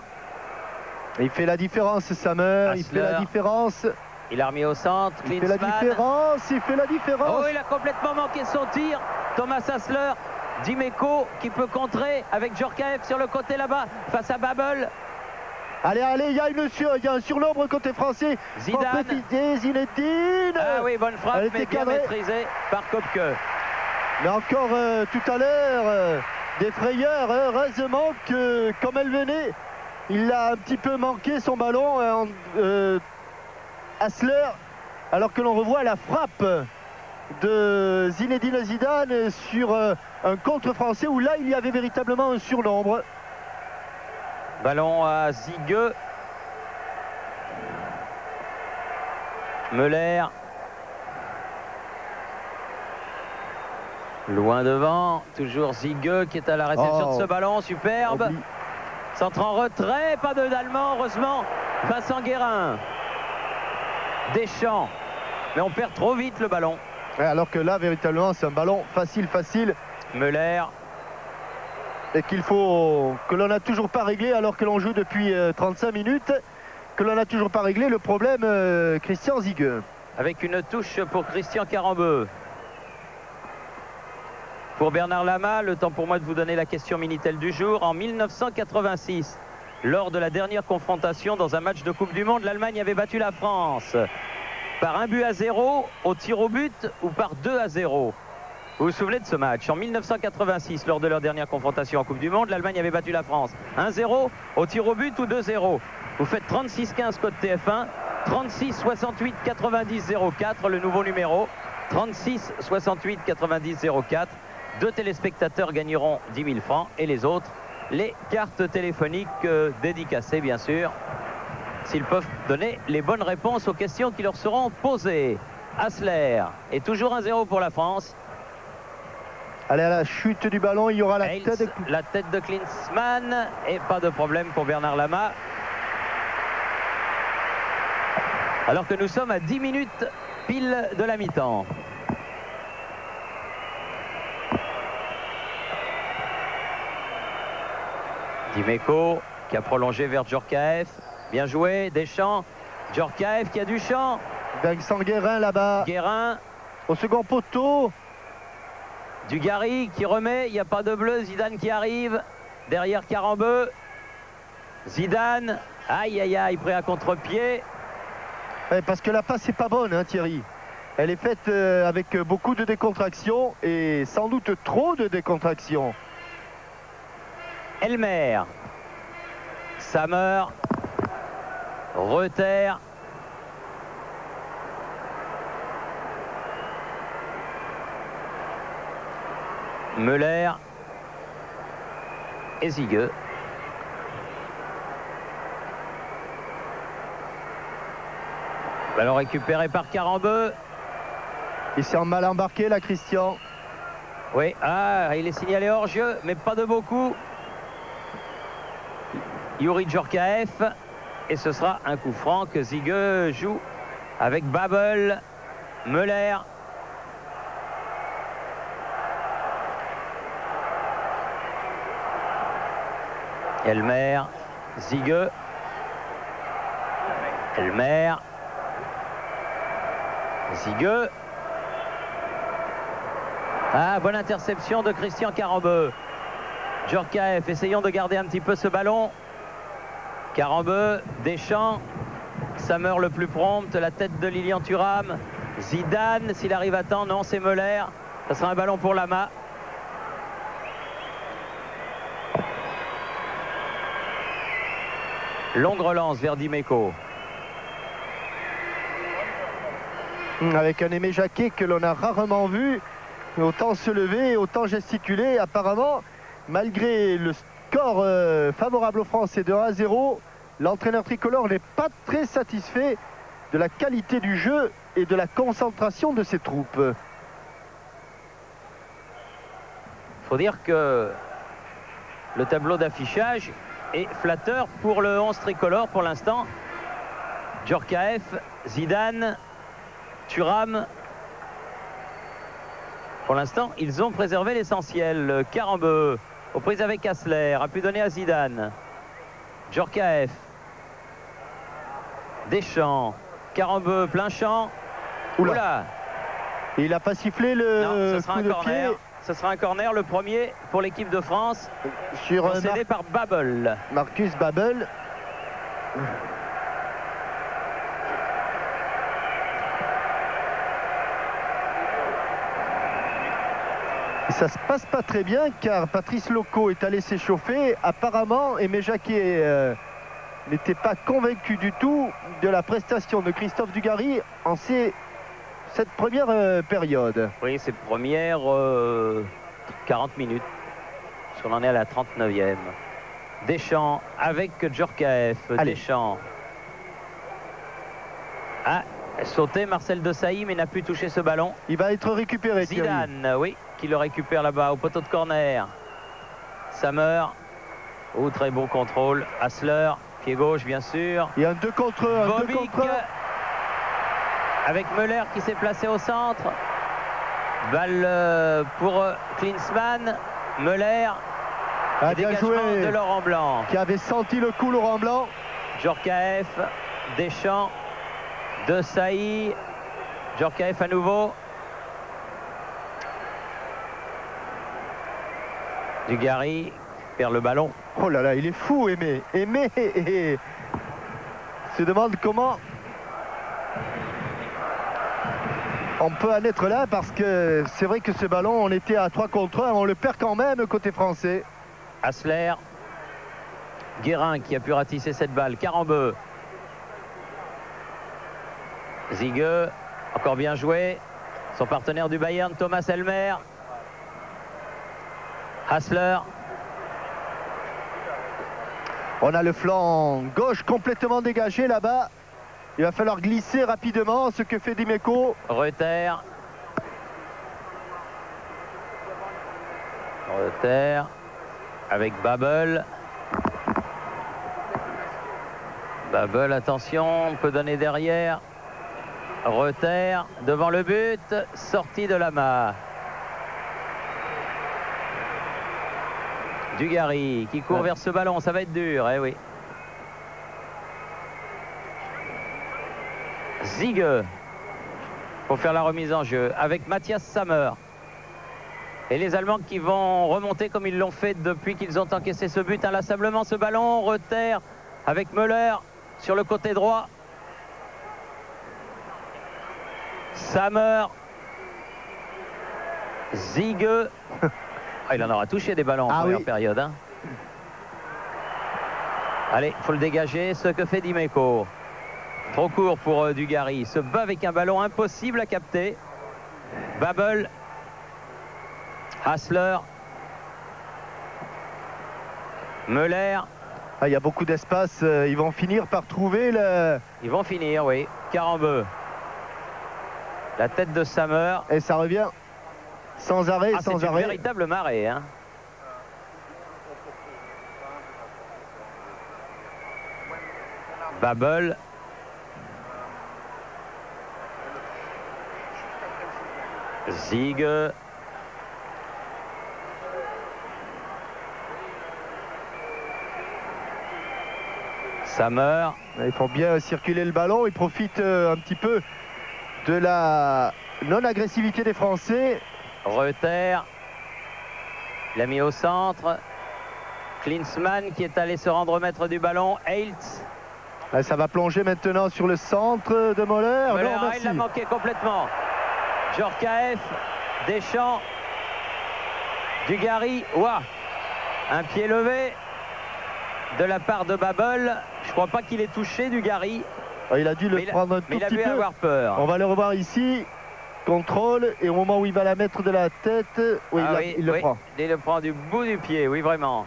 Il fait la différence, Sammer. Il fait la différence. Il a remis au centre. Il fait la différence. Il fait la différence. Oh, il a complètement manqué son tir. Thomas Hassler. Dimeco qui peut contrer avec Djorkaeff sur le côté là-bas face à Babel. Allez, allez, il y a un surnombre côté français. Zidane. Zinedine. Ah oui, bonne frappe, mais bien maîtrisée par Kopke. Mais encore tout à l'heure, des frayeurs. Heureusement que, comme elle venait, il a un petit peu manqué son ballon, Hassler, alors que l'on revoit la frappe de Zinedine Zidane sur un contre français où là il y avait véritablement un surnombre. Ballon à Zigueux. Müller. Loin devant, toujours Zigueux qui est à la réception de ce ballon, superbe. Centre en retrait, pas d'Allemand, heureusement, Vincent Guérin. Deschamps, mais on perd trop vite le ballon. Alors que là, véritablement, c'est un ballon facile. Müller. Et que l'on n'a toujours pas réglé, alors que l'on joue depuis 35 minutes, que l'on n'a toujours pas réglé le problème Christian Zigueux. Avec une touche pour Christian Carambeu. Pour Bernard Lama, le temps pour moi de vous donner la question Minitel du jour. En 1986, lors de la dernière confrontation dans un match de Coupe du Monde, l'Allemagne avait battu la France. Par 1-0 au tir au but ou par 2-0. Vous vous souvenez de ce match? En 1986, lors de leur dernière confrontation en Coupe du Monde, l'Allemagne avait battu la France. 1-0 au tir au but ou 2-0. Vous faites 36-15 code TF1, 36 68 90 04, le nouveau numéro. 36 68 90 04. 2 téléspectateurs gagneront 10 000 francs et les autres, les cartes téléphoniques dédicacées, bien sûr, s'ils peuvent donner les bonnes réponses aux questions qui leur seront posées. Hassler est toujours 1-0 pour la France. Allez, à la chute du ballon, il y aura la tête de Klinsmann et pas de problème pour Bernard Lama. Alors que nous sommes à 10 minutes pile de la mi-temps. Dimeco qui a prolongé vers Djorkaeff. Bien joué, Deschamps. Djorkaeff qui a du champ. Vincent Guérin là-bas. Guérin. Au second poteau. Dugarry qui remet. Il n'y a pas de bleu. Zidane qui arrive. Derrière Carambeu. Zidane. Aïe, aïe, aïe. Prêt à contre-pied. Ouais, parce que la passe n'est pas bonne, hein, Thierry. Elle est faite avec beaucoup de décontraction et sans doute trop de décontraction. Elmer. Sammer. Reuter. Müller. Et Zigueux. Ballon récupéré par Carambeu. Il s'est mal embarqué là, Christian. Oui, il est signalé hors jeu, mais pas de beaucoup. Youri Djorkaeff. Et ce sera un coup franc que Zigueux joue avec Babel, Müller. Elmer, Zigueux. Elmer. Zigueux. Bonne interception de Christian Carambeu. Djorkaeff, essayons de garder un petit peu ce ballon. Carambeu, Deschamps, Sammer le plus prompt, la tête de Lilian Thuram. Zidane, s'il arrive à temps, non, c'est Müller. Ça sera un ballon pour Lama. Longue relance vers Dimeco. Avec un Aimé Jacquet que l'on a rarement vu, autant se lever, autant gesticuler. Apparemment, malgré le score favorable aux Français de 1-0, l'entraîneur tricolore n'est pas très satisfait de la qualité du jeu et de la concentration de ses troupes. Il faut dire que le tableau d'affichage est flatteur pour le 11 tricolore pour l'instant. Djorkaeff, Zidane, Thuram, Pour l'instant, ils ont préservé l'essentiel. Carambeu, aux prises avec Hassler, a pu donner à Zidane. Djorkaeff. Deschamps. Carambeu, plein champ. Oula. Il n'a pas sifflé le coup de pied. Ce sera un corner, le premier pour l'équipe de France. Concédé par Babbel. Marcus Babbel. Ça se passe pas très bien car Patrice Loco est allé s'échauffer. Apparemment, Aimé Jacquet n'était pas convaincu du tout de la prestation de Christophe Dugarry en cette première période. Oui, ces premières 40 minutes. Parce qu'on en est à la 39e. Deschamps avec Djorkaeff. Deschamps a sauté Marcel Desailly mais n'a pu toucher ce ballon. Il va être récupéré. Zidane, Thierry. Oui, qui le récupère là-bas au poteau de corner. Sammer. Oh, très beau contrôle. Hassler, pied gauche bien sûr. Il y a un 2 contre 1. Bobic avec Müller qui s'est placé au centre. Balle pour Klinsmann. Müller. Bien joué de Laurent Blanc. Qui avait senti le coup, Laurent Blanc. Djorkaeff, Deschamps, Desailly. Djorkaeff à nouveau. Dugarry perd le ballon. Oh là là, il est fou, Aimé. Aimé se demande comment on peut en être là, parce que c'est vrai que ce ballon, on était à 3 contre 1, on le perd quand même côté français. Hassler, Guérin qui a pu ratisser cette balle. Carambeu, Ziege, encore bien joué. Son partenaire du Bayern, Thomas Elmer. Hassler. On a le flanc gauche complètement dégagé là-bas. Il va falloir glisser rapidement, ce que fait Dimeco. Reuter. Reuter avec Babbel. Babbel, attention, on peut donner derrière. Reuter devant le but, sortie de la main. Dugarry qui court vers ce ballon, ça va être dur, eh oui. Ziege pour faire la remise en jeu avec Matthias Sammer. Et les Allemands qui vont remonter comme ils l'ont fait depuis qu'ils ont encaissé ce but inlassablement. Ce ballon, Reuter avec Müller sur le côté droit. Sammer. Ziege. Il en aura touché des ballons en première période. Hein. Allez, il faut le dégager, ce que fait Dimeco. Trop court pour Dugarry. Se bat avec un ballon impossible à capter. Babbel. Hassler. Müller. Il y a beaucoup d'espace. Ils vont finir par trouver le... Ils vont finir, oui. Carambeu. La tête de Sammer. Et ça revient sans arrêt, sans arrêt. C'est une véritable marée. Hein. Babbel. Ziege. Sammer. Il faut bien circuler le ballon. Il profite un petit peu de la non-agressivité des Français. Reuter. Il l'a mis au centre. Klinsmann qui est allé se rendre maître du ballon. Eilts. Ça va plonger maintenant sur le centre de Müller. Non, il l'a manqué complètement. Djorkaeff, Deschamps, Dugarry. Ouah, un pied levé de la part de Babbel. Je crois pas qu'il ait touché Dugarry. Il a dû le prendre un tout petit peu. Mais il a pu avoir peur. On va le revoir ici. Contrôle. Et au moment où il va la mettre de la tête, il le prend. Il le prend du bout du pied, oui, vraiment.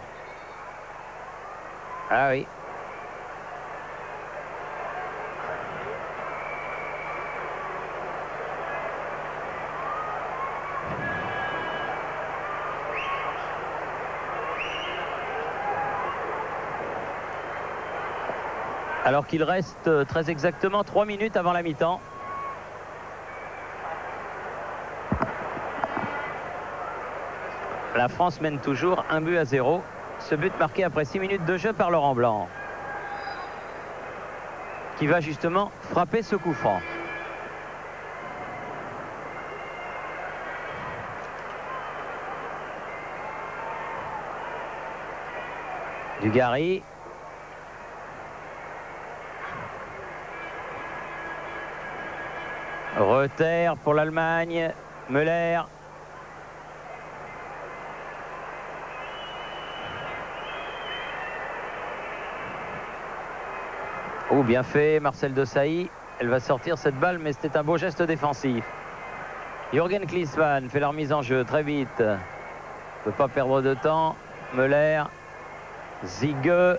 Ah oui. Alors qu'il reste très exactement 3 minutes avant la mi-temps. La France mène toujours 1-0. Ce but marqué après 6 minutes de jeu par Laurent Blanc, qui va justement frapper ce coup franc. Dugarry. Reuter pour l'Allemagne. Müller. Oh, bien fait, Marcel Desailly. Elle va sortir cette balle, mais c'était un beau geste défensif. Jürgen Klinsmann fait la remise en jeu très vite. Ne peut pas perdre de temps. Müller. Ziege.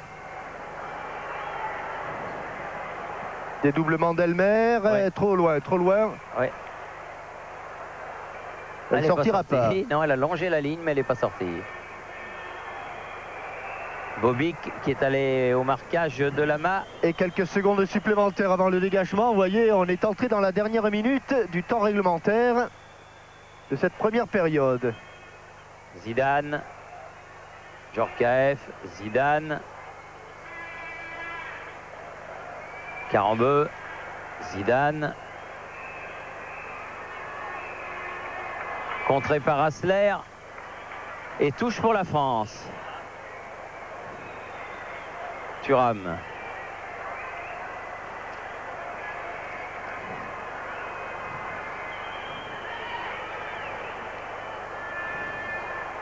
Dédoublement d'Elmer, Ouais. trop loin, trop loin. Ouais. Elle est sortira pas. Non, elle a longé la ligne, mais elle n'est pas sortie. Bobik qui est allé au marquage de Lama. Et quelques secondes supplémentaires avant le dégagement. Vous voyez, on est entré dans la dernière minute du temps réglementaire de cette première période. Zidane. Djorkaeff. Zidane. Carambeu. Zidane. Contré par Hassler. Et touche pour la France. Thuram.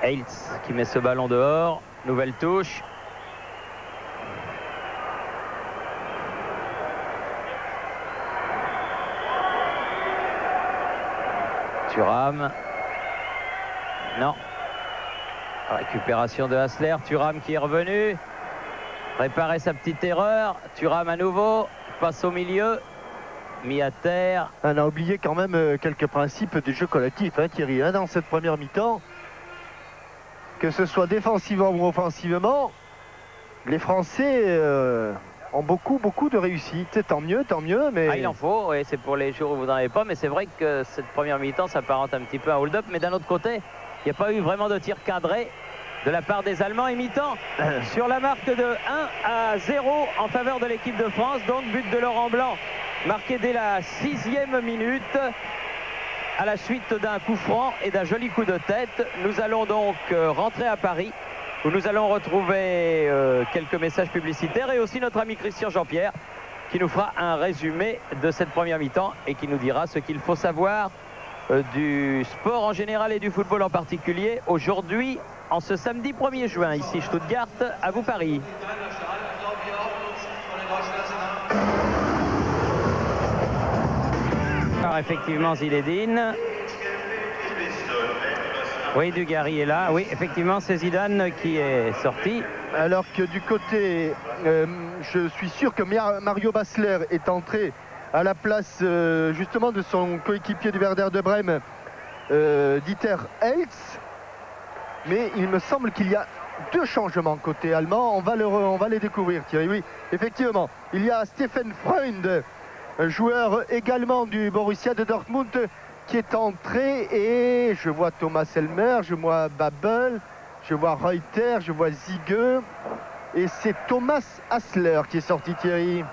Heils qui met ce ballon dehors. Nouvelle touche. Thuram. Non. Récupération de Hassler. Thuram qui est revenu. Réparer sa petite erreur. Thuram à nouveau. Passe au milieu. Mis à terre. On a oublié quand même quelques principes du jeu collectif, hein, Thierry, hein, dans cette première mi-temps. Que ce soit défensivement ou offensivement, les Français ont beaucoup de réussite. Tant mieux, mais... Ah, il en faut, oui, c'est pour les jours où vous n'en avez pas, mais c'est vrai que cette première mi-temps s'apparente un petit peu à hold-up, mais d'un autre côté, il n'y a pas eu vraiment de tir cadré de la part des Allemands, et mi-temps sur la marque de 1-0 en faveur de l'équipe de France. Donc but de Laurent Blanc, marqué dès la 6e minute, à la suite d'un coup franc et d'un joli coup de tête. Nous allons donc rentrer à Paris, où nous allons retrouver quelques messages publicitaires et aussi notre ami Christian Jean-Pierre, qui nous fera un résumé de cette première mi-temps et qui nous dira ce qu'il faut savoir du sport en général et du football en particulier aujourd'hui, en ce samedi 1er juin, ici Stuttgart, à vous Paris. Alors effectivement Zinedine. Oui, Dugarry est là. Oui, effectivement, c'est Zidane qui est sorti. Alors que du côté, je suis sûr que Mario Basler est entré à la place justement de son coéquipier du Werder de Brême, Dieter Heils. Mais il me semble qu'il y a deux changements côté allemand. On va les découvrir, Thierry. Oui, effectivement, il y a Stephen Freund, un joueur également du Borussia de Dortmund, qui est entré, et je vois Thomas Elmer, je vois Babel, je vois Reuter, je vois Ziege, et c'est Thomas Hassler qui est sorti, Thierry.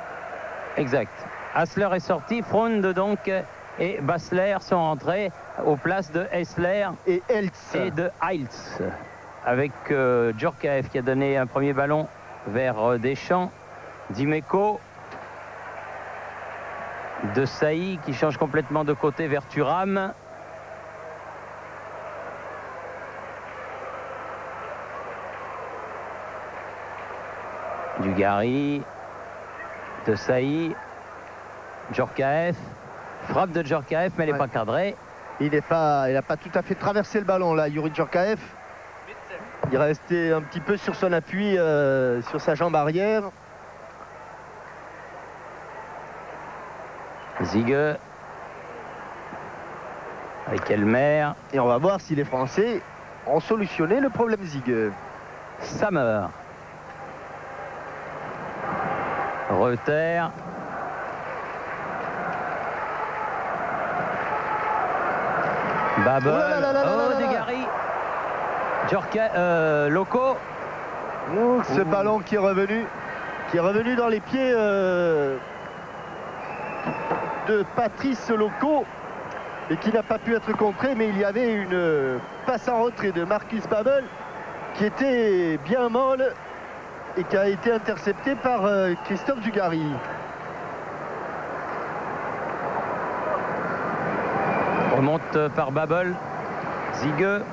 Exact. Hassler est sorti, Freund donc et Basler sont entrés aux places de Hessler et Heils et de Heils, avec Djorkaeff qui a donné un premier ballon vers Deschamps, Dimeco, Desailly qui change complètement de côté vers Thuram. Dugarry, Desailly, Djorkaeff, frappe de Djorkaeff, mais elle n'est pas cadrée. Il n'a pas tout à fait traversé le ballon là, Youri Djorkaeff. Il est resté un petit peu sur son appui, sur sa jambe arrière. Ziege avec Elmer. Et on va voir si les Français ont solutionné le problème Ziege. Sammer. Reuter. Babel. Oh, Dugarry. Loco. Ce ballon qui est revenu dans les pieds de Patrice Loco et qui n'a pas pu être contré, mais il y avait une passe en retrait de Marcus Babbel qui était bien molle et qui a été interceptée par Christophe Dugarry. Remonte par Babbel. Zigueux.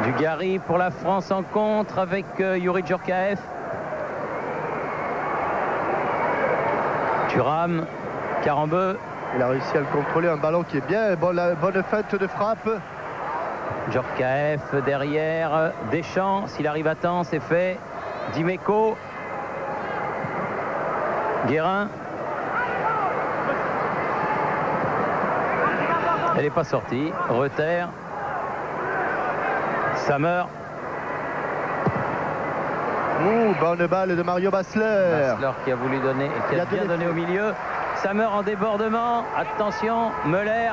Dugarry pour la France en contre avec Youri Djorkaeff. Thuram, Karambeu. Il a réussi à le contrôler, un ballon qui est bien, bonne feinte de frappe. Djorkaeff derrière, Deschamps, s'il arrive à temps, c'est fait. Dimeco. Guérin. Elle n'est pas sortie. Reuter. Sammer. Bonne balle de Mario Basler. Basler qui a voulu donner et qui a bien donné au milieu. Sammer en débordement. Attention, Müller.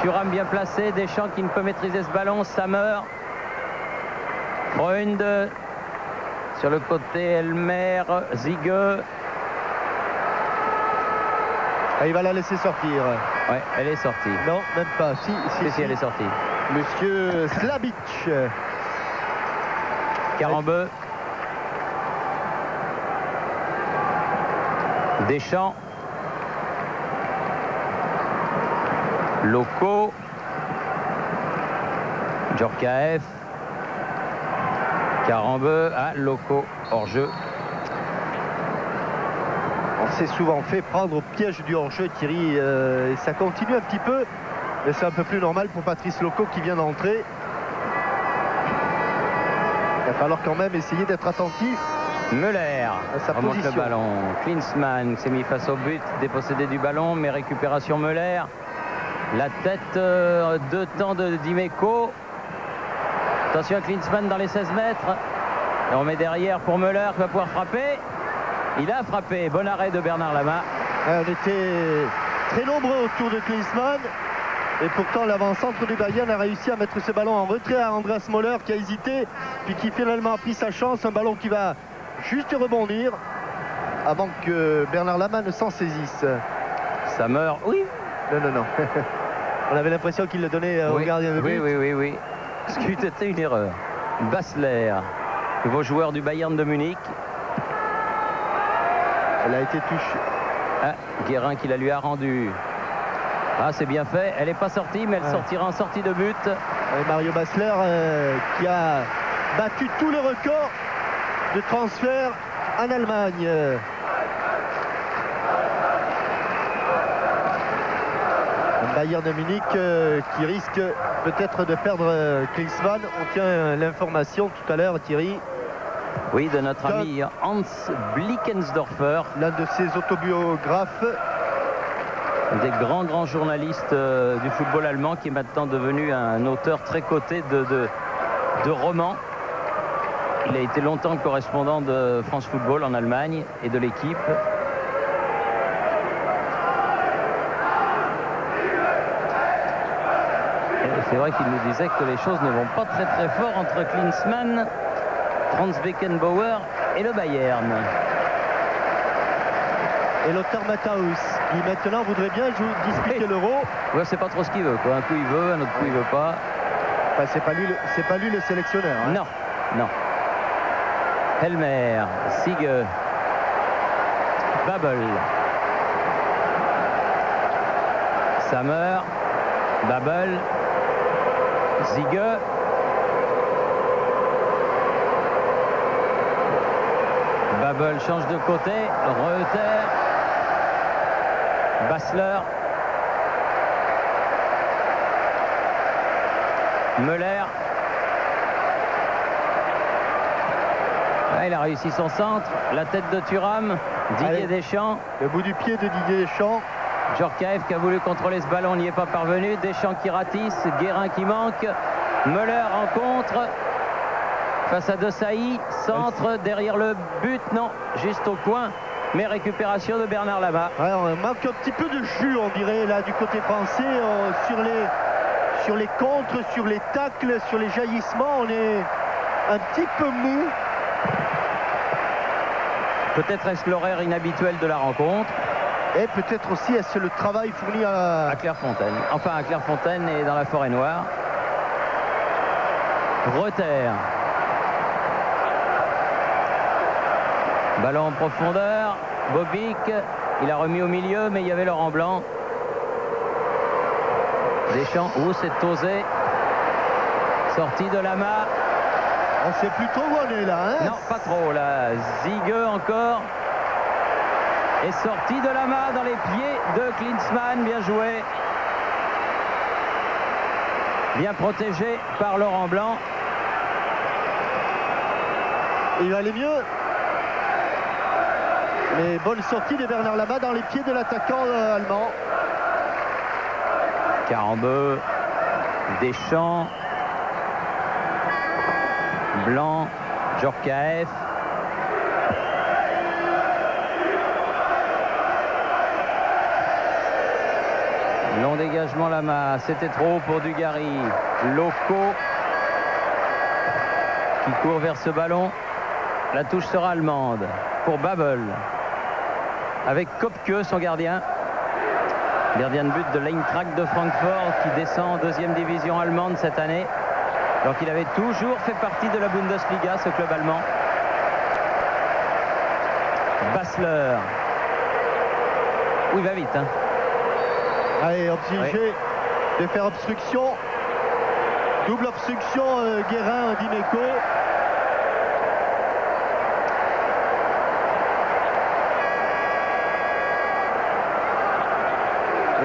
Thuram bien placé. Deschamps qui ne peut maîtriser ce ballon. Sammer. Freund. Sur le côté, Elmer. Zigueux. Ah, il va la laisser sortir. Ouais, elle est sortie. Non, même pas. Si, elle est sortie. Monsieur Slabic. Karambeu. Deschamps. Loco. Djorkaeff. Karambeu. Loco hors jeu. On s'est souvent fait prendre au piège du hors-jeu, Thierry, et ça continue un petit peu, mais c'est un peu plus normal pour Patrice Loco qui vient d'entrer. Il va falloir quand même essayer d'être attentif. Müller remonte position. le ballon. Klinsmann s'est mis face au but, dépossédé du ballon, mais récupération Müller. La tête de temps de Dimeco. Attention à Klinsmann dans les 16 mètres. Et on met derrière pour Müller qui va pouvoir frapper. Il a frappé. Bon arrêt de Bernard Lama. On était très nombreux autour de Klinsmann. Et pourtant, l'avant-centre du Bayern a réussi à mettre ce ballon en retrait à Andreas Möller qui a hésité, puis qui finalement a pris sa chance. Un ballon qui va juste rebondir avant que Bernard Lama ne s'en saisisse. Ça meurt. Oui. Non. On avait l'impression qu'il le donnait au gardien de but. Oui. Ce qui eût été une erreur. Basler, nouveau joueur du Bayern de Munich. Elle a été touchée. Guérin qui la lui a rendu. C'est bien fait. Elle n'est pas sortie, mais elle sortira en sortie de but. Et Mario Basler qui a battu tous les records de transfert en Allemagne. Un Bayern de Munich qui risque peut-être de perdre Klinsmann. On tient l'information tout à l'heure, Thierry. Oui, de notre ami Hans Blickensdorfer. L'un de ses autobiographes. Des grands journalistes du football allemand qui est maintenant devenu un auteur très coté de romans. Il a été longtemps correspondant de France Football en Allemagne et de l'équipe. C'est vrai qu'il nous disait que les choses ne vont pas très fort entre Klinsmann, Franz Beckenbauer et le Bayern. Et Lothar Matthäus qui maintenant voudrait bien disputer l'Euro. Ouais, c'est pas trop ce qu'il veut, quoi. Un coup il veut, un autre coup il veut pas. Enfin, c'est pas lui le sélectionneur. Hein. Non. Helmer, Zigueux, Babbel, Sammer, Babbel, Zigueux. Babbel change de côté, Reuter, Basler, Müller. Il a réussi son centre, la tête de Thuram, Didier Deschamps. Le bout du pied de Didier Deschamps. Djorkaeff qui a voulu contrôler ce ballon, n'y est pas parvenu. Deschamps qui ratisse, Guérin qui manque. Müller en contre. Face à De Sailly, centre derrière le but, non, juste au coin. Mais récupération de Bernard Lama. Ouais, on manque un petit peu de jus, on dirait, là, du côté français, sur les contres, sur les tacles, sur les jaillissements. On est un petit peu mou. Peut-être est-ce l'horaire inhabituel de la rencontre. Et peut-être aussi est-ce le travail fourni à Clairefontaine. Enfin, à Clairefontaine et dans la Forêt-Noire. Reuter. Ballon en profondeur. Bobic. Il a remis au milieu, mais il y avait Laurent Blanc. Deschamps. C'est osé. Sortie de Lama. On sait plus trop où on est là, hein? Non, pas trop là. Zigueux encore. Et sortie de Lama dans les pieds de Klinsmann. Bien joué. Bien protégé par Laurent Blanc. Il va aller mieux. Mais bonne sortie de Bernard Lama dans les pieds de l'attaquant allemand. Carambeu. Deschamps. Blanc. Djorkaeff. Long dégagement Lama, c'était trop pour Dugarry. Loco qui court vers ce ballon. La touche sera allemande pour Babel. Avec Kopke, son gardien. Gardien de but de l'Eintracht de Francfort qui descend en deuxième division allemande cette année. Alors qu'il avait toujours fait partie de la Bundesliga, ce club allemand. Basler. Oui, il va vite, hein. Allez, obligé de faire obstruction. Double obstruction, Guérin, Dimeco.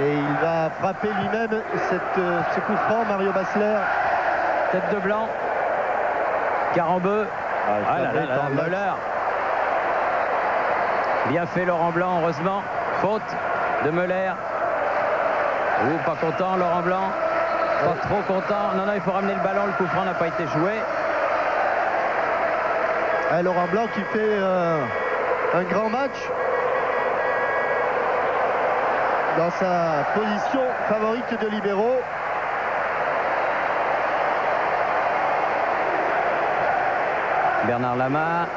Et il va frapper lui-même ce coup franc, Mario Basler. Tête de Blanc. Carambeu. Müller. Bien fait Laurent Blanc, heureusement. Faute de Müller. Pas content Laurent Blanc. Pas trop content. Non, il faut ramener le ballon. Le coup franc n'a pas été joué. Laurent Blanc qui fait un grand match. Dans sa position favorite de libéraux. Bernard Lama.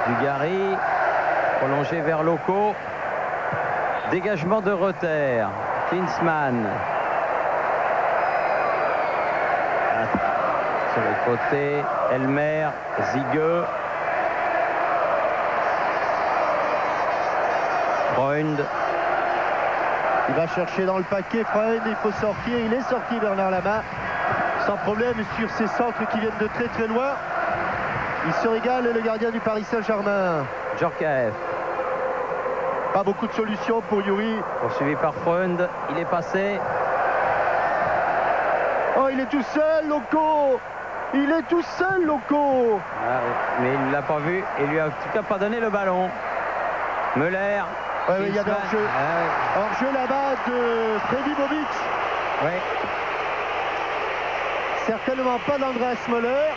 Dugarry. Prolongé vers Loco. Dégagement de Reuter. Klinsmann. Sur les côtés. Elmer. Zigueux. Freund. Il va chercher dans le paquet Freund, il faut sortir. Il est sorti Bernard Lama. Sans problème sur ces centres qui viennent de très très loin. Il se régale le gardien du Paris Saint-Germain. Djorkaeff. Pas beaucoup de solutions pour Yuri. Poursuivi par Freund. Il est passé. Oh, il est tout seul, Loco. Il est tout seul, Loco. Mais il ne l'a pas vu et lui a en tout cas pas donné le ballon. Müller. Ouais, il y avait hors-jeu. Hors-jeu là-bas de Freddy Bobic. Ouais. Certainement pas d'Andreas Müller.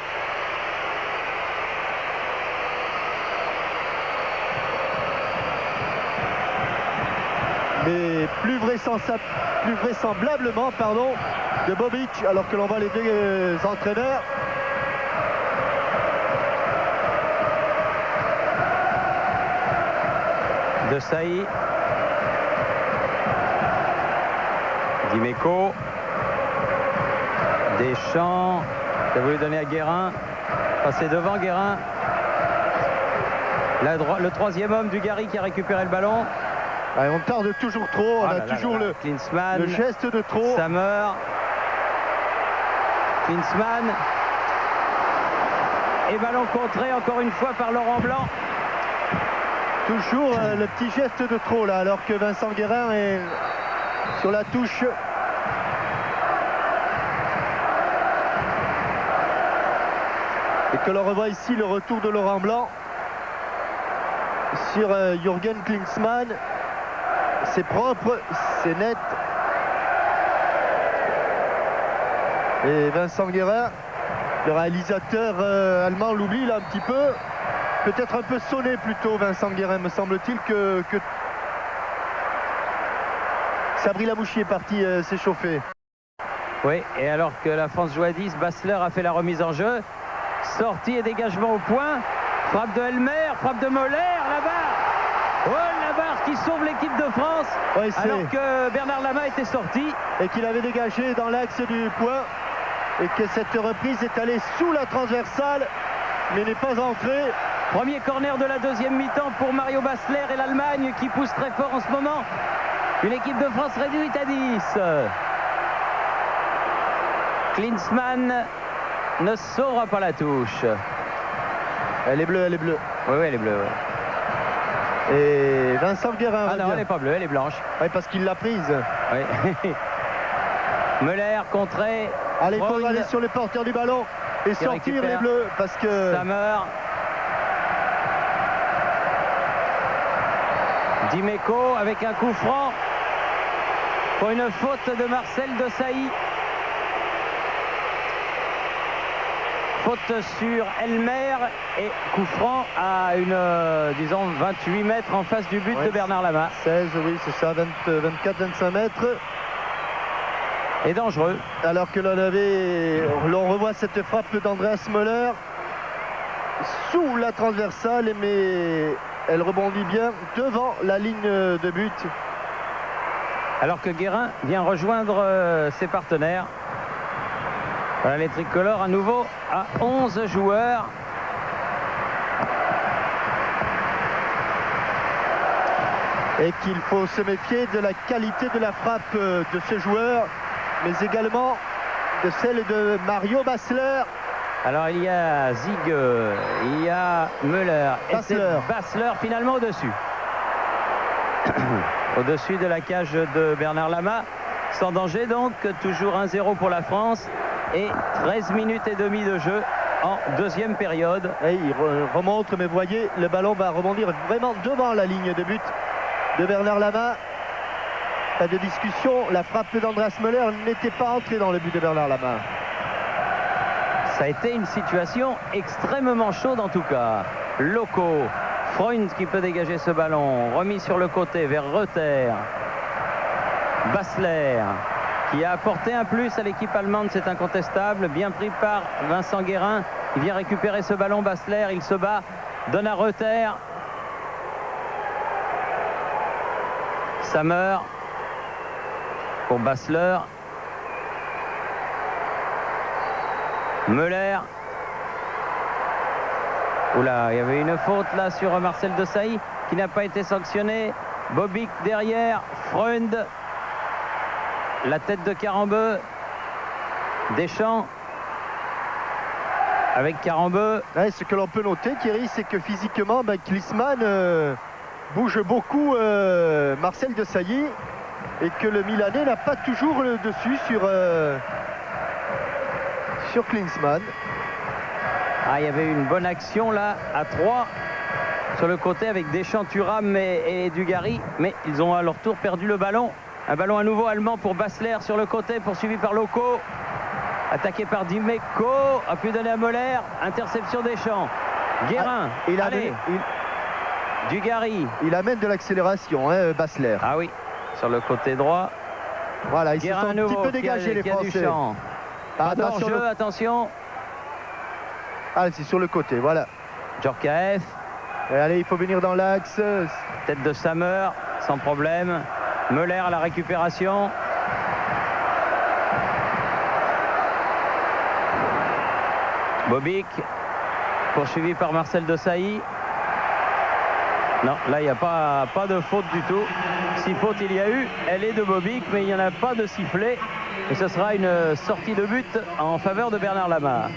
Mais plus vraisemblablement, de Bobic, alors que l'on voit les deux entraîneurs. De Sailly. Dimeco. Deschamps. Il a voulu donner à Guérin. Passer devant Guérin. Le troisième homme, Dugarry, qui a récupéré le ballon. Allez, on tarde toujours trop. On a toujours le geste de trop. Sammer. Klinsmann. Et ballon contré encore une fois par Laurent Blanc. Toujours le petit geste de trop là, alors que Vincent Guérin est sur la touche. Et que l'on revoit ici le retour de Laurent Blanc sur Jürgen Klinsmann. C'est propre, c'est net. Et Vincent Guérin, le réalisateur allemand, l'oublie là un petit peu. peut-être un peu sonné plutôt, Vincent Guérin, me semble-t-il, que Sabri Lamouchi est parti s'échauffer. Oui, et alors que la France joue à 10, Basler a fait la remise en jeu. Sortie et dégagement au point. Frappe de Elmer, frappe de Moller, la barre. Oh, la barre qui sauve l'équipe de France, Ouais, alors que Bernard Lama était sorti. Et qu'il avait dégagé dans l'axe du point. Et que cette reprise est allée sous la transversale, mais n'est pas entrée. Premier corner de la deuxième mi-temps pour Mario Basler et l'Allemagne qui pousse très fort en ce moment. Une équipe de France réduite à 10. Klinsmann ne sauvera pas la touche. Elle est bleue, elle est bleue. Oui, elle est bleue. Ouais. Et Vincent Guérin. Ah non, elle n'est pas bleue, elle est blanche. Oui, parce qu'il l'a prise. Oui. Müller contré. Allez, il faut aller sur les porteurs du ballon et sortir les bleus parce que... Sammer. Dimeco avec un coup franc pour une faute de Marcel Desailly. Faute sur Elmer et coup franc à disons 28 mètres en face du but de Bernard Lama. 16, oui, c'est ça, 24-25 mètres. Et dangereux. Alors que l'on revoit cette frappe d'Andreas Müller sous la transversale, mais elle rebondit bien devant la ligne de but. Alors que Guérin vient rejoindre ses partenaires. Voilà les tricolores à nouveau à 11 joueurs. Et qu'il faut se méfier de la qualité de la frappe de ce joueur, mais également de celle de Mario Basler. Alors il y a Zig, il y a Müller et c'est Basler finalement au-dessus. Au-dessus de la cage de Bernard Lama. Sans danger donc, toujours 1-0 pour la France et 13 minutes et demie de jeu en deuxième période. Et il remonte, mais voyez, le ballon va rebondir vraiment devant la ligne de but de Bernard Lama. Pas de discussion, la frappe d'Andreas Müller n'était pas entrée dans le but de Bernard Lama. Ça a été une situation extrêmement chaude en tout cas. Loco, Freund qui peut dégager ce ballon, remis sur le côté vers Reuter. Basler qui a apporté un plus à l'équipe allemande, c'est incontestable, bien pris par Vincent Guérin. Il vient récupérer ce ballon, Basler, il se bat, donne à Reuter. Sammer pour Basler. Müller. Oula, il y avait une faute là sur Marcel Desailly qui n'a pas été sanctionné. Bobic derrière, Freund. La tête de Carambeu. Deschamps avec Carambeu. Ouais, ce que l'on peut noter, Thierry, c'est que physiquement, Klinsmann bouge beaucoup Marcel Desailly et que le Milanais n'a pas toujours le dessus sur Klinsmann. Ah, il y avait une bonne action là à 3 sur le côté avec Deschamps, Thuram et Dugarry, mais ils ont à leur tour perdu le ballon. Un ballon à nouveau allemand pour Basler sur le côté, poursuivi par Loco. Attaqué par Dimeco, a pu donner à Müller. Interception Deschamps. Guérin, Dugarry. Il amène de l'accélération, Basler. Ah oui, sur le côté droit. Voilà, ils Guérin se sont un petit peu dégagés, les Français. Attention, attention. Ah, c'est sur le côté, voilà. Djorkaeff. Allez, il faut venir dans l'axe. Tête de Sammer, sans problème. Müller à la récupération. Bobic, poursuivi par Marcel Desailly. Non, là, il n'y a pas de faute du tout. Si faute il y a eu, elle est de Bobic, mais il n'y en a pas de sifflet. Et ce sera une sortie de but en faveur de Bernard Lama.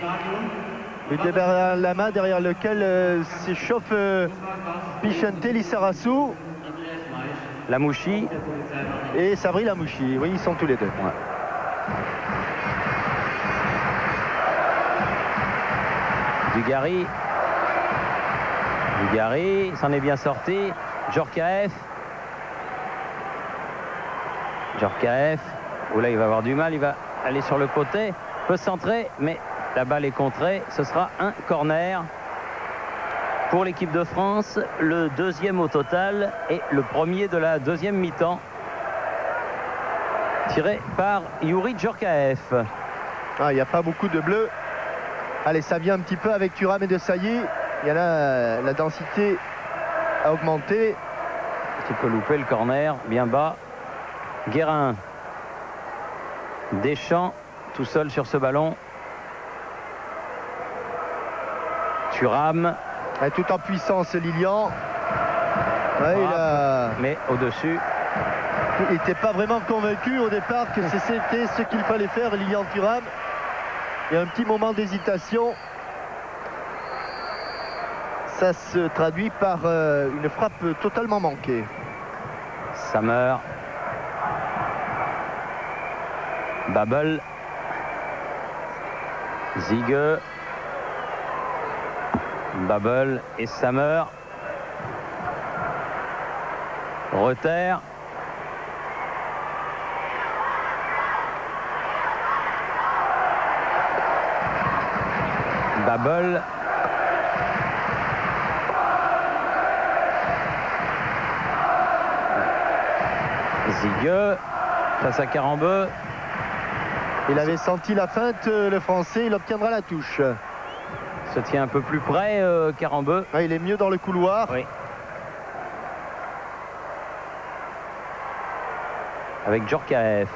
But de Bernard Lama, derrière lequel s'échauffe Pichente Lissarassou. Lamouchi. Et Sabri Lamouchi, oui, ils sont tous les deux. Ouais. Dugarry. Dugarry s'en est bien sorti. Djorkaeff. Djorkaeff. Oh là, il va avoir du mal. Il va aller sur le côté. Peut centrer, mais la balle est contrée. Ce sera un corner. pour l'équipe de France, le deuxième au total et le premier de la deuxième mi-temps, tiré par Youri Djorkaeff. Il n'y a pas beaucoup de bleu. Allez, ça vient un petit peu avec Thuram et Desailly. Il y en a, la densité a augmenté. Un petit peu loupé le corner, bien bas. Guérin. Deschamps, tout seul sur ce ballon. Thuram. Tout en puissance, Lilian. Mais au-dessus. Il n'était pas vraiment convaincu au départ que c'était ce qu'il fallait faire, Lilian Thuram. Il y a un petit moment d'hésitation. Ça se traduit par une frappe totalement manquée. Sammer. Babel. Ziege. Babel et Sammer. Reuter. Babel. Ziege face à Karambeu. Il avait senti la feinte, le Français, il obtiendra la touche. Se tient un peu plus près, Karambeu. Il est mieux dans le couloir. Oui. Avec Djorkaeff.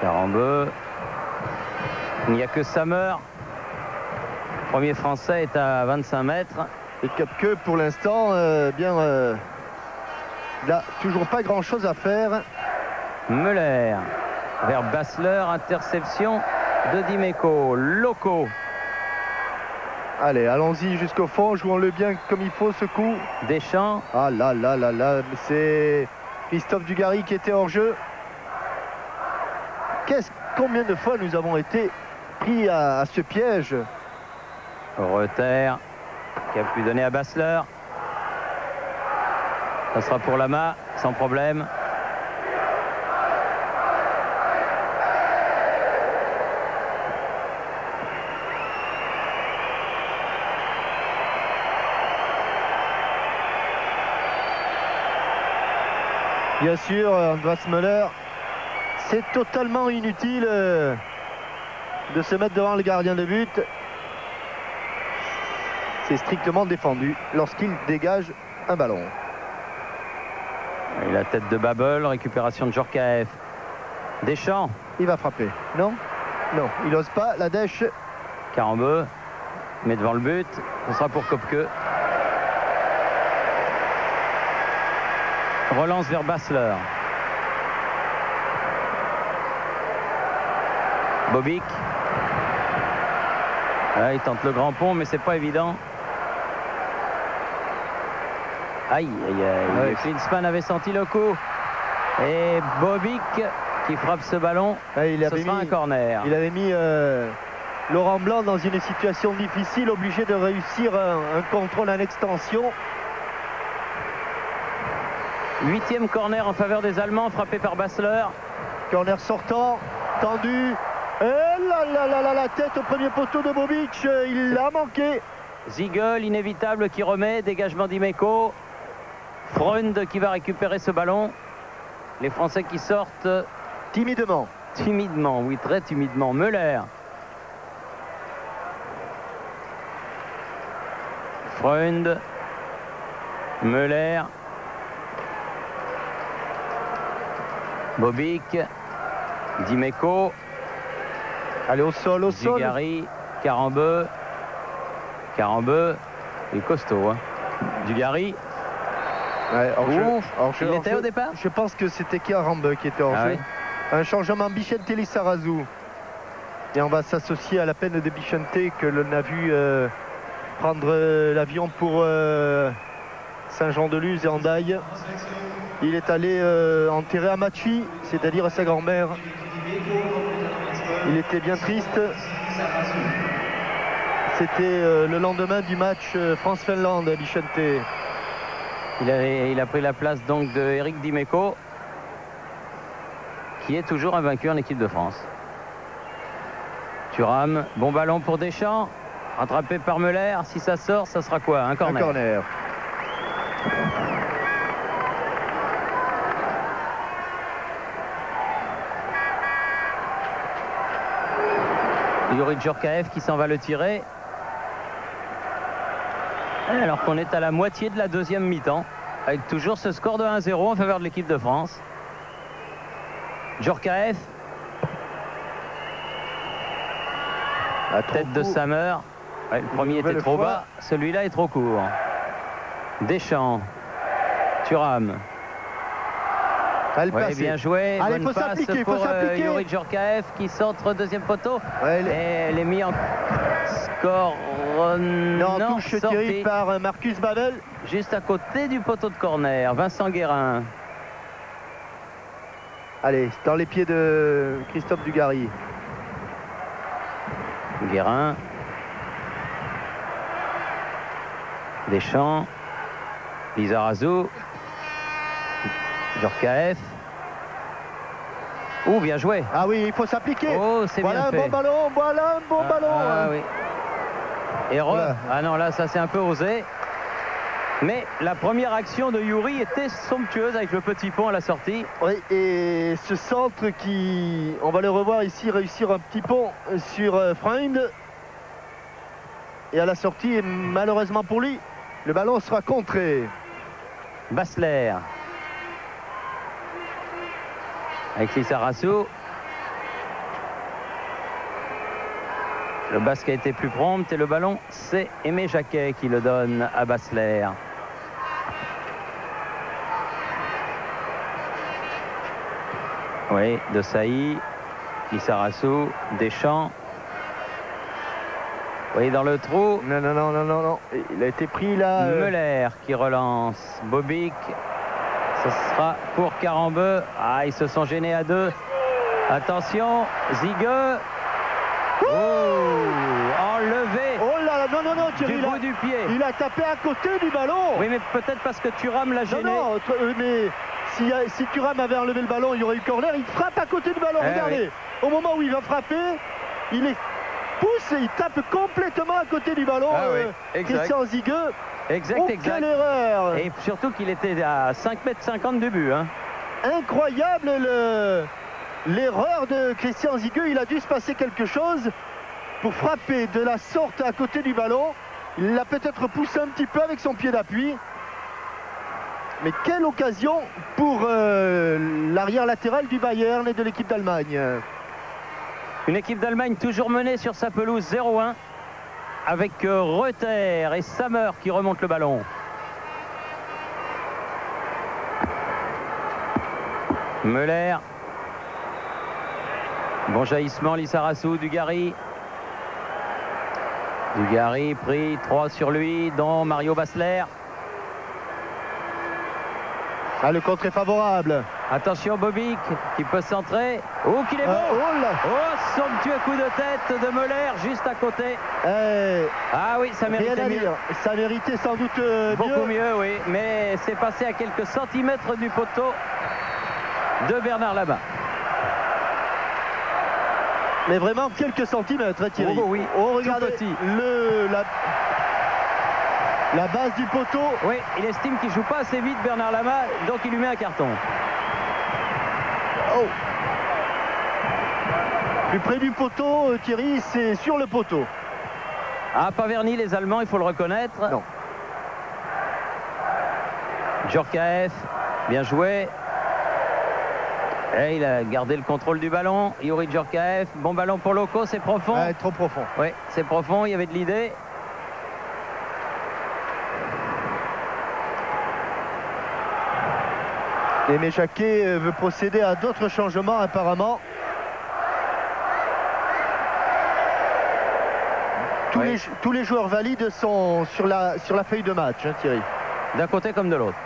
Karambeu. Il n'y a que Sammer. Le premier Français est à 25 mètres. Et Köpke, pour l'instant, il n'a toujours pas grand-chose à faire. Müller vers Basler, interception de Dimeco. Loco. Allez, allons-y jusqu'au fond, jouons-le bien comme il faut ce coup. Deschamps. Ah là là là là, c'est Christophe Dugarry qui était hors jeu. Combien de fois nous avons été pris à ce piège. Reuter qui a pu donner à Basler. Ça sera pour Lama, sans problème. Bien sûr, Andreas Müller, c'est totalement inutile de se mettre devant le gardien de but. C'est strictement défendu lorsqu'il dégage un ballon. Et la tête de Babel, récupération de Djorkaeff. Deschamps. Il va frapper. Non, non, il n'ose pas. La dèche. Karambeu met devant le but. Ce sera pour Köpke. Relance vers Basler. Bobic. Là, il tente le grand pont, mais c'est pas évident. Aïe, aïe, aïe. Ouais. Klinsmann avait senti le coup. Et Bobic qui frappe ce ballon. Ouais, Ce sera un corner. Il avait mis Laurent Blanc dans une situation difficile, obligé de réussir un contrôle en extension. 8e corner en faveur des Allemands, frappé par Basler. Corner sortant, tendu. Et la tête au premier poteau de Bobic, il l'a manqué. Ziege, inévitable, qui remet. Dégagement d'Imeco. Freund qui va récupérer ce ballon. Les Français qui sortent Timidement. timidement, oui, très timidement. Müller. Freund. Müller. Bobic. Dimeco. Allez, au sol, au sol. Dugarry. Karambeu. Karambeu. Il est costaud, hein. Dugarry. Ouais, hors-jeu. Ouf, Hors-jeu, il était hors-jeu. au départ. Je pense que c'était Karambeu qui était hors-jeu. oui. Un changement Bichente Lissarazu. Et on va s'associer à la peine de Bichente que l'on a vu prendre l'avion pour Saint-Jean-de-Luz et Hendaye. Il est allé enterrer Amachi, c'est-à-dire sa grand-mère. Il était bien triste. C'était le lendemain du match France-Finlande, Bichente. Il a pris la place donc de Eric Dimeco, qui est toujours invaincu en équipe de France. Thuram, bon ballon pour Deschamps. Rattrapé par Müller. Si ça sort, ça sera quoi? Un corner. Un corner. Youri Djorkaeff qui s'en va le tirer. Alors qu'on est à la moitié de la deuxième mi-temps, avec toujours ce score de 1-0 en faveur de l'équipe de France. Djorkaeff. Tête de Sammer. Ouais, le premier était trop bas, celui-là est trop court. Deschamps. Thuram. Ouais, bien joué. Allez, bonne passe pour Youri Djorkaeff qui centre deuxième poteau. Ouais, et elle est mise en score. Non, touche tirée par Marcus Babel. Juste à côté du poteau de corner. Vincent Guérin. Allez, dans les pieds de Christophe Dugarry. Guérin. Deschamps. Lizarazu. Djorkaeff. Oh, bien joué. Ah oui, il faut s'appliquer. Oh, c'est bien fait. Voilà un bon ballon. Ah oui. Et voilà. Ah non, là, ça c'est un peu osé. Mais la première action de Youri était somptueuse avec le petit pont à la sortie. Oui, et ce centre qui, on va le revoir ici, réussir un petit pont sur Freund. Et à la sortie, malheureusement pour lui, le ballon sera contré. Basler. Avec Lizarazu. Le basque a été plus prompt et le ballon, c'est Aimé Jacquet qui le donne à Basler. Oui, De Sailly, Lizarazu, Deschamps. Oui, dans le trou. Non. Il a été pris là. Müller qui relance. Bobic. Ce sera pour Carambeu. Ah, ils se sont gênés à deux. Attention, Zigueux. Oh, enlevé. Oh là là, non, Thierry, du bout du pied. Il a tapé à côté du ballon. Oui, mais peut-être parce que Thuram l'a gêné. Non, mais si Thuram avait enlevé le ballon, il y aurait eu corner. Il frappe à côté du ballon. Regardez, oui. Au moment où il va frapper, il est pousse et il tape complètement à côté du ballon. Oui, Christian Zigueux. Exact. Quelle erreur. Et surtout qu'il était à 5,50 m du but. Hein. Incroyable l'erreur de Christian Zigueux. Il a dû se passer quelque chose pour frapper de la sorte à côté du ballon. Il l'a peut-être poussé un petit peu avec son pied d'appui. Mais quelle occasion pour l'arrière latéral du Bayern et de l'équipe d'Allemagne. Une équipe d'Allemagne toujours menée sur sa pelouse 0-1 avec Reuter et Sammer qui remontent le ballon. Müller. Bon jaillissement, Lizarazu, Dugarry. Dugarry pris 3 sur lui, dont Mario Basler. Ah, le contre est favorable. Attention Bobic qui peut centrer. Oh, qu'il est beau. Oh, somptueux coup de tête de Müller juste à côté. Ah oui, ça méritait mieux. Ça méritait sans doute beaucoup mieux, oui. Mais c'est passé à quelques centimètres du poteau de Bernard Lama. Mais vraiment quelques centimètres, hein, Thierry. Oh, oui, regardez la base du poteau. Oui, il estime qu'il joue pas assez vite Bernard Lama, donc il lui met un carton. Oh. Plus près du poteau, Thierry, c'est sur le poteau. Ah, pas verni les Allemands, il faut le reconnaître. Non. Djorkaeff, bien joué. Et il a gardé le contrôle du ballon. Youri Djorkaeff, bon ballon pour Loco, c'est profond. Ouais, trop profond. Oui, c'est profond, il y avait de l'idée. Aimé Jacquet veut procéder à d'autres changements apparemment. Tous les joueurs valides sont sur la feuille de match, hein, Thierry. D'un côté comme de l'autre.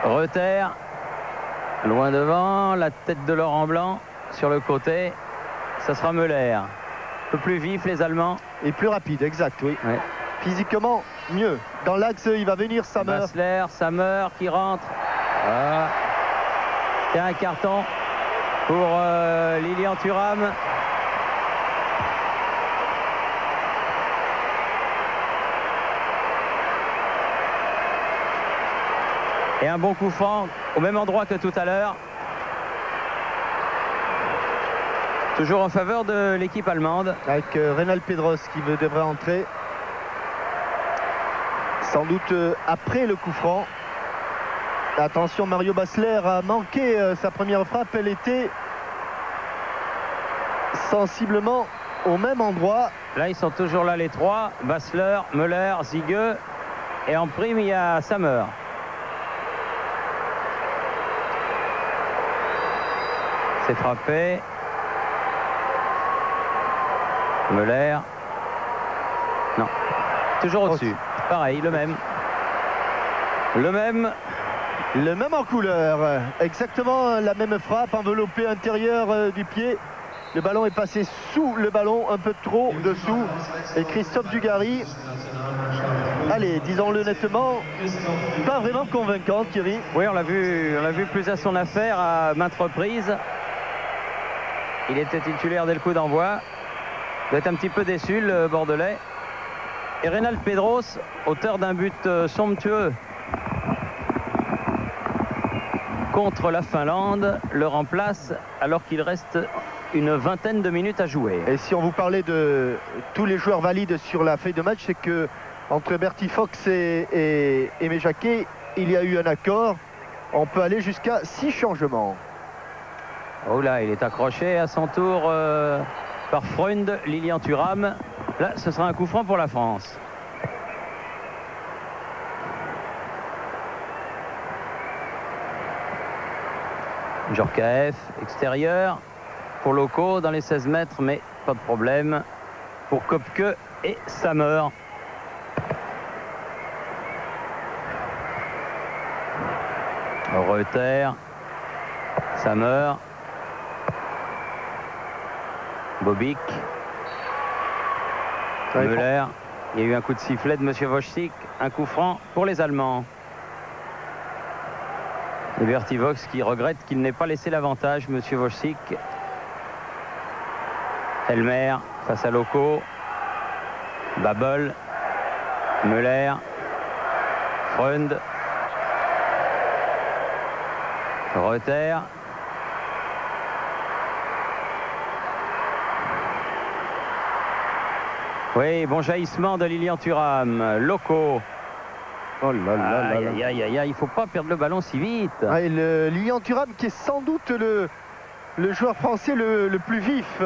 Reuter, loin devant, la tête de Laurent Blanc sur le côté. Ça sera Müller. Un peu plus vif les Allemands. Et plus rapide, exact, oui. Ouais. Physiquement, mieux. Dans l'axe, il va venir Sammer. Basler, Sammer qui rentre. Ah. C'est un carton pour Lilian Thuram. Et un bon coup franc au même endroit que tout à l'heure. Toujours en faveur de l'équipe allemande. Avec Reynald Pedros qui devrait entrer. Sans doute après le coup franc. Attention, Mario Basler a manqué sa première frappe. Elle était sensiblement au même endroit. Là, ils sont toujours là les trois. Basler, Müller, Ziege. Et en prime, il y a Sammer. C'est frappé. Müller. Non. Toujours au-dessus. Pareil, le même. Le même en couleur. Exactement la même frappe, enveloppée intérieur du pied. Le ballon est passé sous le ballon, un peu trop dessous. Et Christophe Dugarry, allez, disons-le nettement, pas vraiment convaincant, Thierry. Oui, on l'a vu plus à son affaire à maintes reprises. Il était titulaire dès le coup d'envoi. Il doit être un petit peu déçu, le Bordelais. Et Reynald Pedros, auteur d'un but somptueux contre la Finlande, le remplace alors qu'il reste une vingtaine de minutes à jouer. Et si on vous parlait de tous les joueurs valides sur la feuille de match, c'est que entre Bertie Fox et Aimé Jacquet, il y a eu un accord. On peut aller jusqu'à 6 changements. Oh là, il est accroché à son tour par Freund, Lilian Thuram. Là, ce sera un coup franc pour la France. Djorkaeff, extérieur pour Loco dans les 16 mètres, mais pas de problème pour Kopke et Sammer. Reuter, Sammer, Bobik, Müller. Il y a eu un coup de sifflet de M. Wojcik, un coup franc pour les Allemands. Et Bertie Fox qui regrette qu'il n'ait pas laissé l'avantage, M. Wojcik. Elmer face à Loco, Babel, Müller, Freund, Reuter. Oui, bon jaillissement de Lilian Thuram. Loco. Oh là là là là. Aïe, aïe, aïe, il ne faut pas perdre le ballon si vite. Ah, et le Lilian Thuram qui est sans doute le joueur français le plus vif.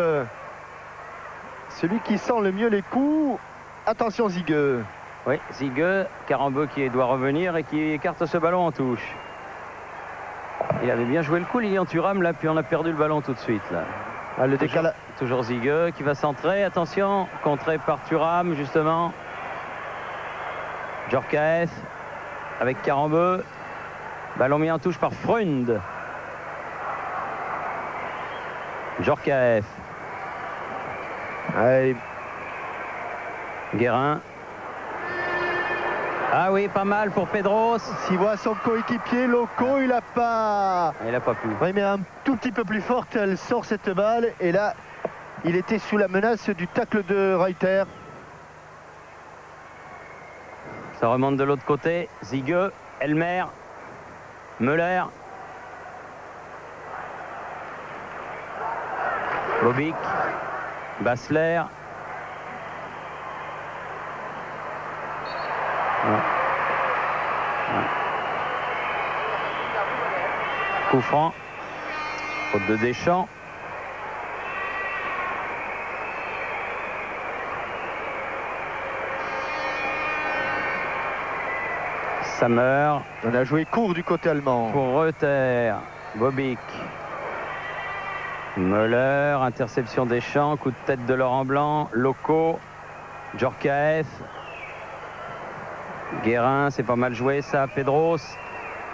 Celui qui sent le mieux les coups. Attention Ziege. Oui, Ziege, Carambeu qui doit revenir et qui écarte ce ballon en touche. Il avait bien joué le coup, Lilian Thuram, là, puis on a perdu le ballon tout de suite. Là. Ah, le décalage. Toujours Ziege qui va centrer. Attention, contré par Thuram, justement. Djorkaeff avec Carambeu. Ballon mis en touche par Freund. Djorkaeff. Allez. Guérin. Ah oui, pas mal pour Pedros. S'il voit son coéquipier Loco, il n'a pas... Il n'a pas pu. Oui, mais un tout petit peu plus forte, elle sort cette balle. Et là, il était sous la menace du tacle de Reuter. Ça remonte de l'autre côté. Ziege, Elmer, Müller. Bobik, Basler. Coup franc. Faute de Deschamps. Sammer. On a joué court du côté allemand. Pour Reuter. Bobik. Müller. Interception Deschamps. Coup de tête de Laurent Blanc. Loco. Djorkaeff. Guérin, c'est pas mal joué ça. Pedros.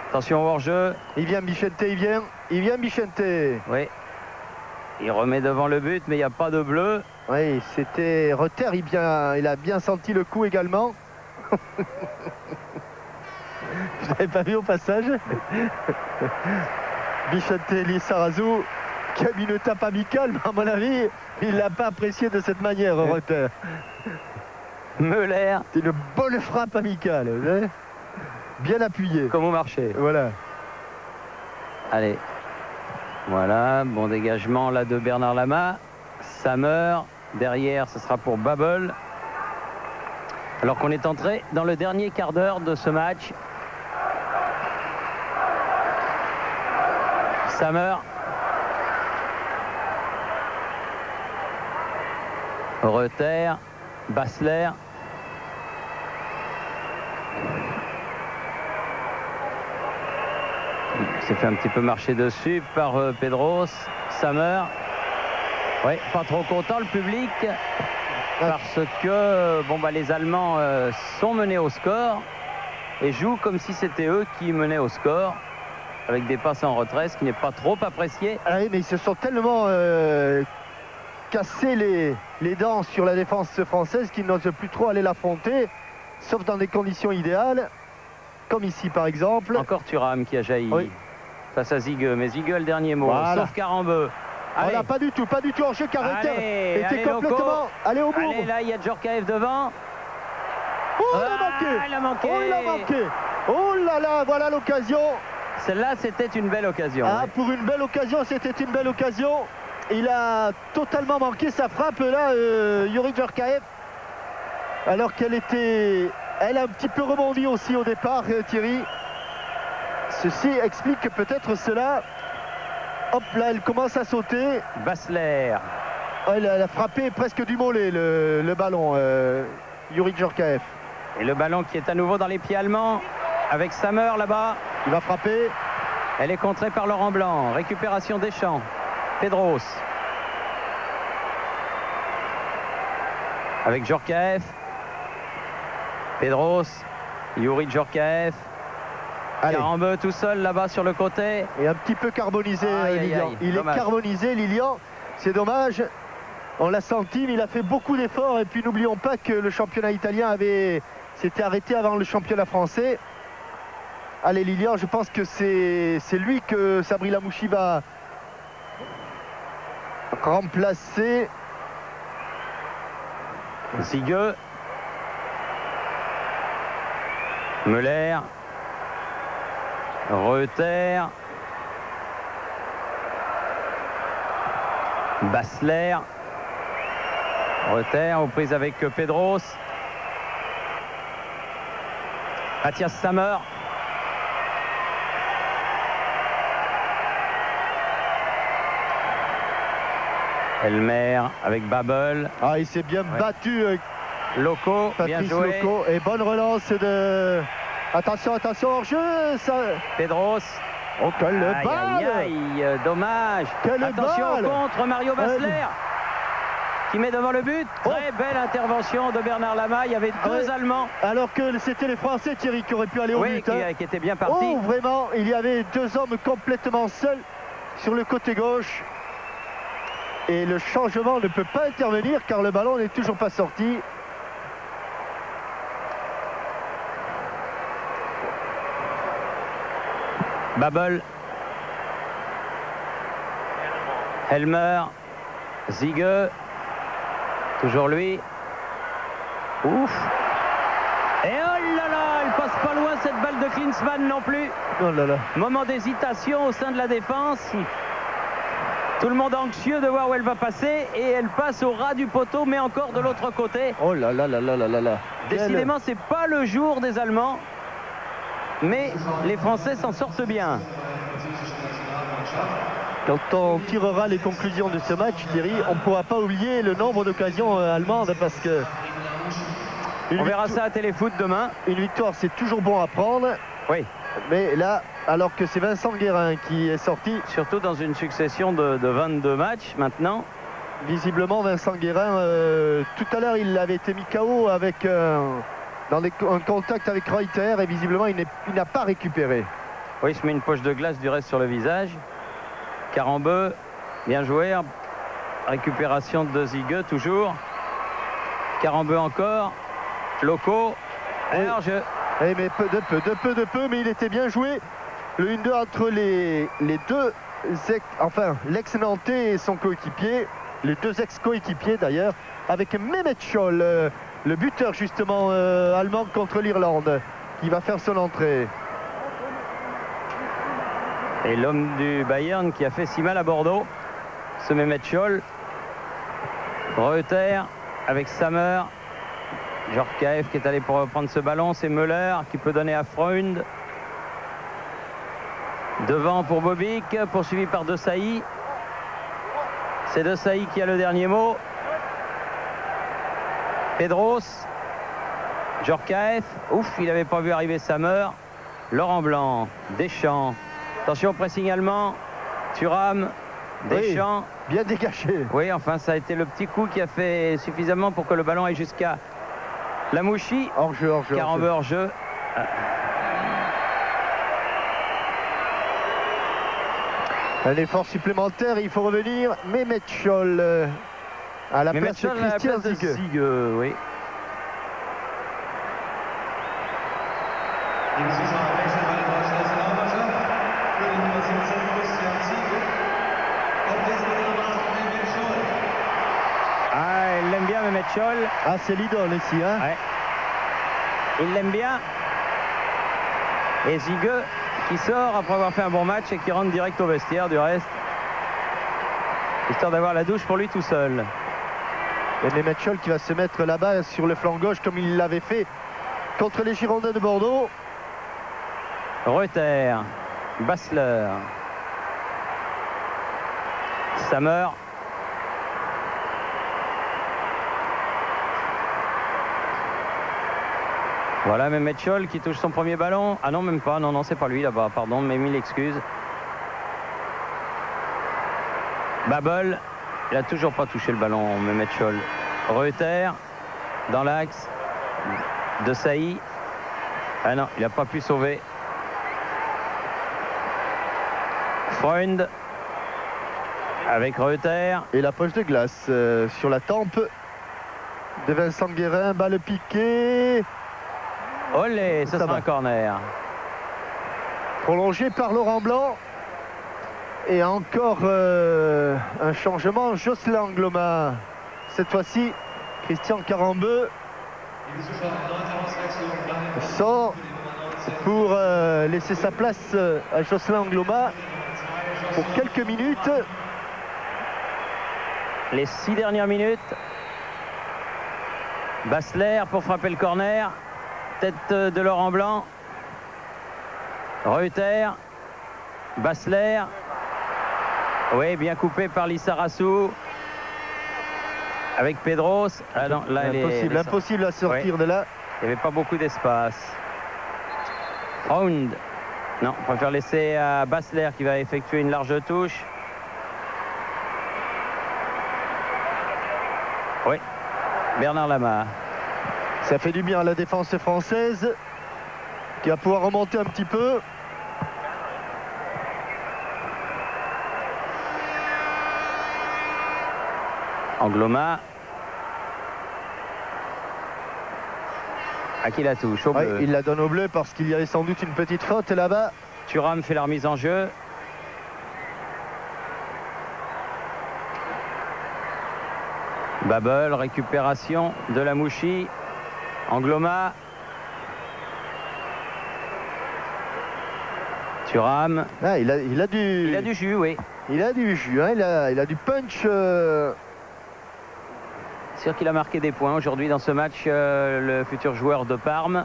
Attention au hors-jeu. Il vient Bichente, il vient Bichente. Oui. Il remet devant le but, mais il n'y a pas de bleu. Oui, c'était Reuter, il a bien senti le coup également. Vous n'avez pas vu au passage? Bichente Lissarazu qui a mis une tape amicale, mais à mon avis, il ne l'a pas apprécié de cette manière, Reuter. Müller. C'est une bonne frappe amicale. Bien appuyé. Comme au marché. Voilà. Allez. Voilà, bon dégagement là de Bernard Lama. Samer. Derrière, ce sera pour Babel. Alors qu'on est entré dans le dernier quart d'heure de ce match. Samer. Reuter. Bassler. Il s'est fait un petit peu marcher dessus par Pedros. Samer. Oui, pas trop content le public. Parce que bon, bah, les Allemands sont menés au score et jouent comme si c'était eux qui menaient au score, avec des passes en retrait, ce qui n'est pas trop apprécié. Ah oui, mais ils se sont tellement cassés les dents sur la défense française qu'ils n'osent plus trop aller l'affronter, sauf dans des conditions idéales, comme ici par exemple. Encore Thuram qui a jailli face à Zigueux, mais Zigueux a le dernier mot, voilà. Sauf Carambeu. Voilà, pas du tout en jeu. Carreter était complètement allé au bout. Allez, là il y a Djorkaeff devant. Oh, il a manqué. Oh, il a manqué. Oh là là, voilà l'occasion. Celle-là, c'était une belle occasion. Ah, oui. Pour une belle occasion, c'était une belle occasion. Il a totalement manqué sa frappe là, Youri Djorkaeff. Alors qu'elle était... Elle a un petit peu rebondi aussi au départ, Thierry. Ceci explique peut-être cela. Hop là, elle commence à sauter. Bassler. Elle a frappé presque du mollet le ballon, Youri Djorkaeff. Et le ballon qui est à nouveau dans les pieds allemands avec Samer là-bas. Il va frapper. Elle est contrée par Laurent Blanc. Récupération Deschamps. Pedros. Avec Djorkaeff. Pedros. Youri Djorkaeff. Carambeu tout seul là-bas sur le côté. Et un petit peu carbonisé, Lilian. Il dommage. est carbonisé, Lilian. C'est dommage. On l'a senti, mais il a fait beaucoup d'efforts. Et puis n'oublions pas que le championnat italien s'était arrêté avant le championnat français. Allez, Lilian, je pense que c'est lui que Sabri Lamouchi va remplacer. Zigueux. Müller. Reuter. Bassler. Reuter aux prises avec Pedros. Mathias Samer. Elmer avec Babel. Ah, il s'est bien battu. Loco, bien Patrice joué. Loco. Et bonne relance de... Attention, hors-jeu. Ça... Pedros. Oh, quelle balle! Aïe, dommage. Quelle Attention balle! au contre, Mario Bassler qui met devant le but. Très belle intervention de Bernard Lama. Il y avait deux Allemands. Alors que c'était les Français, Thierry, qui auraient pu aller au but. Qui étaient bien partis. Oh, vraiment, il y avait deux hommes complètement seuls sur le côté gauche. Et le changement ne peut pas intervenir car le ballon n'est toujours pas sorti. Babel. Elmer. Zigueux. Toujours lui. Ouf. Et oh là là, elle passe pas loin cette balle de Klinsmann non plus. Oh là là. Moment d'hésitation au sein de la défense. Tout le monde anxieux de voir où elle va passer et elle passe au ras du poteau mais encore de l'autre côté. Oh là là là là là là là. Décidément, c'est pas le jour des Allemands. Mais les Français s'en sortent bien. Quand on tirera les conclusions de ce match, Thierry, on ne pourra pas oublier le nombre d'occasions allemandes parce que... On verra ça à Téléfoot demain. Une victoire, c'est toujours bon à prendre. Oui. Mais là, alors que c'est Vincent Guérin qui est sorti... Surtout dans une succession de 22 matchs maintenant. Visiblement, Vincent Guérin, tout à l'heure, il avait été mis KO avec... un contact avec Reuter et visiblement il n'a pas récupéré. Oui, il se met une poche de glace du reste sur le visage. Carambeu, bien joué. Récupération de Zigueux toujours. Carambeu encore. Loco. Alors mais de peu, mais il était bien joué. Le 1-2 entre les deux, l'ex-Nantais et son coéquipier, les deux ex-coéquipiers d'ailleurs, avec Mehmet Scholl, le buteur justement allemand contre l'Irlande. qui va faire son entrée. Et l'homme du Bayern qui a fait si mal à Bordeaux, ce Mehmet Scholl. Reuter avec Sammer. Djorkaeff qui est allé pour prendre ce ballon. C'est Müller qui peut donner à Freund. Devant pour Bobik, poursuivi par De Sailly. C'est De Sailly qui a le dernier mot. Pedros. Djorkaeff. Ouf, il n'avait pas vu arriver Sammer. Laurent Blanc. Deschamps. Attention au pressing allemand. Thuram. Deschamps. Oui, bien dégagé. Oui, enfin, ça a été le petit coup qui a fait suffisamment pour que le ballon aille jusqu'à Lamouchi. Hors-jeu, hors-jeu. Car en hors-jeu. Un effort supplémentaire, il faut revenir. Mehmet Scholl à la place de Christian Ziege. Oui. Ah, il l'aime bien Mehmet Scholl. Ah, c'est l'idole ici, hein. Ouais. Il l'aime bien. Et Ziege qui sort après avoir fait un bon match et qui rentre direct au vestiaire du reste. Histoire d'avoir la douche pour lui tout seul. Et Mehmet Scholl qui va se mettre là-bas sur le flanc gauche comme il l'avait fait contre les Girondins de Bordeaux. Reuter, Basler, Sammer. Voilà Mehmet Scholl qui touche son premier ballon. Ah non, même pas. Non, c'est pas lui là-bas. Pardon, mais mille excuses. Babel, il a toujours pas touché le ballon, Mehmet Scholl. Reuter, dans l'axe. De Sailly. Ah non, il n'a pas pu sauver. Freund avec Reuter. Et la poche de glace sur la tempe de Vincent Guérin. Balle piquée. Olé, ce sera un corner. Prolongé par Laurent Blanc. Et encore un changement. Jocelyn Angloma. Cette fois-ci, Christian Carambeu sort pour laisser sa place à Jocelyn Angloma pour quelques minutes. Les 6 dernières minutes. Basler pour frapper le corner. Tête de Laurent Blanc. Reuter. Basler. Oui, bien coupé par Lissarassou. Avec Pedros. Ah non, là, impossible à sortir de là. Il n'y avait pas beaucoup d'espace. Round. Non, on préfère laisser à Basler qui va effectuer une large touche. Oui. Bernard Lama. Ça fait du bien à la défense française qui va pouvoir remonter un petit peu. Angloma. À qui la touche? Au bleu. Il la donne au bleu parce qu'il y avait sans doute une petite faute là-bas. Thuram fait la remise en jeu. Babel, récupération de Lamouchi. Angloma. Thuram. Ah, il a du jus, oui. Il a du jus, hein, il a du punch. Sûr qu'il a marqué des points aujourd'hui dans ce match, le futur joueur de Parme.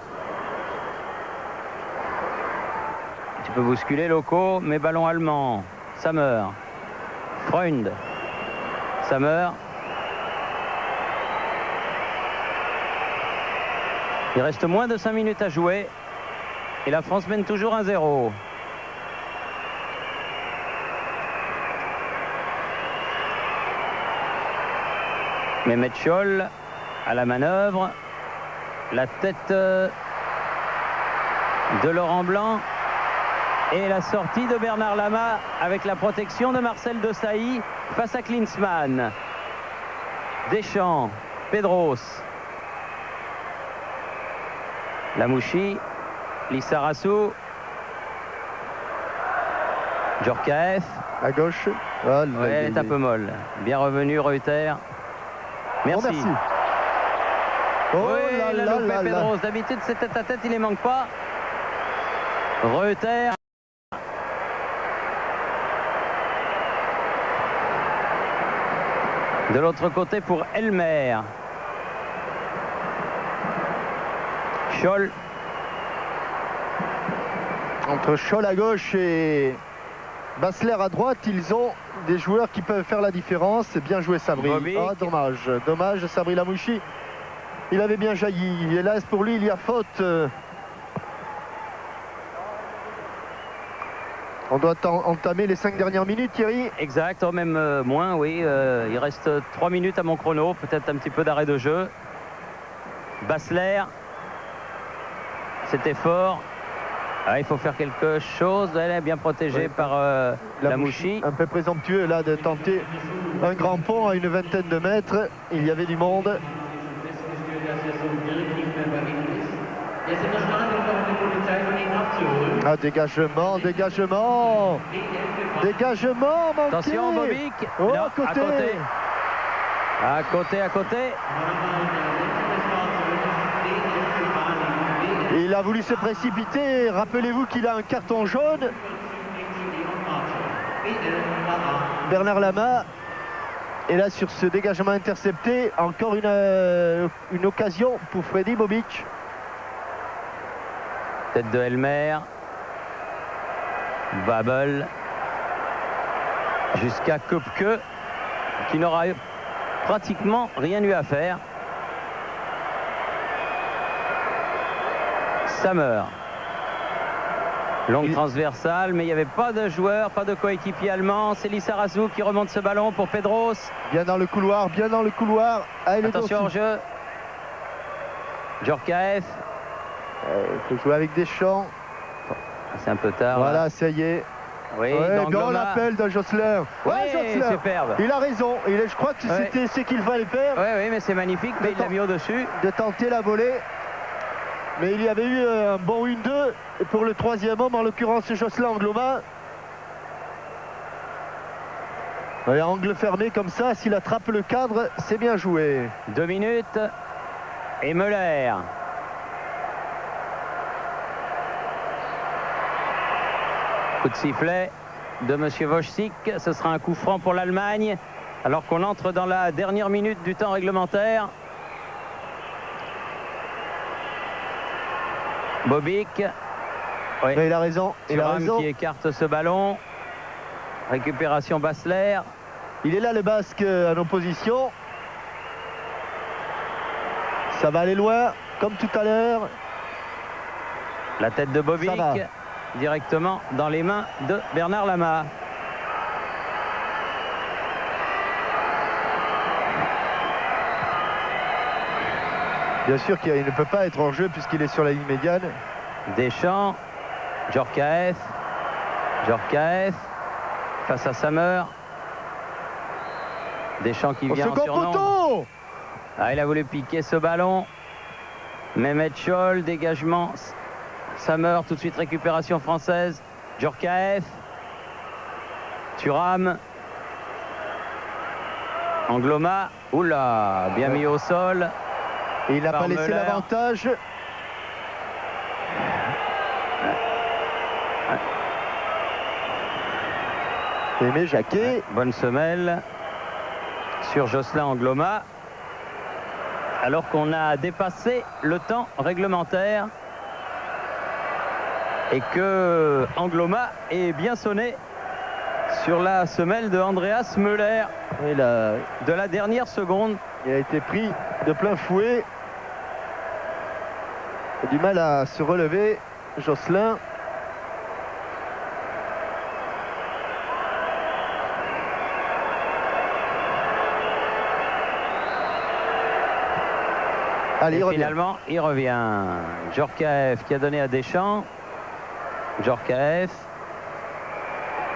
Tu peux bousculer locaux, mais ballon allemand. Sammer. Freund. Sammer. Il reste moins de 5 minutes à jouer. Et la France mène toujours 1-0. Mehmet Scholl à la manœuvre. La tête de Laurent Blanc. Et la sortie de Bernard Lama avec la protection de Marcel De Sailly face à Klinsmann. Deschamps. Pedros. Lamouchi. Lissarassou. Djorkaeff. À gauche. Ouais, elle est un peu molle. Bien revenu Reuter. Merci. Oh, merci. Oh oui, là il a là loupé là Pedros. là. D'habitude, c'est tête à tête, il ne les manque pas. Reuter. De l'autre côté pour Elmer. Scholl. Entre Scholl à gauche et Basler à droite, ils ont des joueurs qui peuvent faire la différence. C'est bien joué Sabri. Bobby. Oh, dommage. Dommage, Sabri Lamouchi. Il avait bien jailli. Hélas pour lui, il y a faute. On doit entamer les 5 dernières minutes, Thierry. Exact, même moins, oui. Il reste 3 minutes à mon chrono, peut-être un petit peu d'arrêt de jeu. Basler, c'était fort. Ah, il faut faire quelque chose. Elle est bien protégée par Lamouchi. Un peu présomptueux là de tenter un grand pont à une vingtaine de mètres. Il y avait du monde. Ah, dégagement, dégagement. Dégagement manqué. Attention, Bobic. Oh, Non, à côté. À côté. Il a voulu se précipiter. Rappelez-vous qu'il a un carton jaune. Bernard Lama. Et là, sur ce dégagement intercepté, encore une occasion pour Freddy Bobic. Tête de Elmer. Babel. Jusqu'à Köpke, qui n'aura pratiquement rien eu à faire. Sammer. Longue transversale, mais il n'y avait pas de joueur, pas de coéquipier allemand. C'est Lissarazu qui remonte ce ballon pour Pedros. Bien dans le couloir, bien dans le couloir. Ah, attention au jeu. Djorkaeff. Il faut jouer avec Deschamps. C'est un peu tard. Voilà, là. ça y est. Oui, on l'appelle de Josselin. Ouais, superbe. Il a raison. Je crois que c'était ce qu'il fallait faire. Oui, mais c'est magnifique, mais il l'a mis au-dessus. De tenter la volée. Mais il y avait eu un bon 1-2 pour le troisième homme, en l'occurrence Josselin Angloma. Angle fermé comme ça, s'il attrape le cadre, c'est bien joué. 2 minutes. Et Müller. Coup de sifflet de Monsieur Wojcik. Ce sera un coup franc pour l'Allemagne, alors qu'on entre dans la dernière minute du temps réglementaire. Bobic. Oui. Mais il a raison. Thuram qui écarte ce ballon. Récupération Basler. Il est là le Basque en opposition. Ça va aller loin, comme tout à l'heure. La tête de Bobic directement dans les mains de Bernard Lama. Bien sûr qu'il ne peut pas être en jeu puisqu'il est sur la ligne médiane. Deschamps, Djorkaeff face à Sammer. Deschamps qui vient en surnombre. Ah, il a voulu piquer ce ballon. Mehmet Scholl, dégagement. Sammer, tout de suite récupération française. Djorkaeff. Thuram. Angloma. Oula, bien mis au sol. Et il n'a pas laissé l'avantage. Aimé Jacquet. Bonne semelle sur Josselin Angloma. Alors qu'on a dépassé le temps réglementaire et que Angloma est bien sonné sur la semelle de Andreas Müller de la dernière seconde. Il a été pris de plein fouet. Il a du mal à se relever, Josselin. Allez, il revient. Finalement, il revient. Djorkaeff qui a donné à Deschamps. Djorkaeff.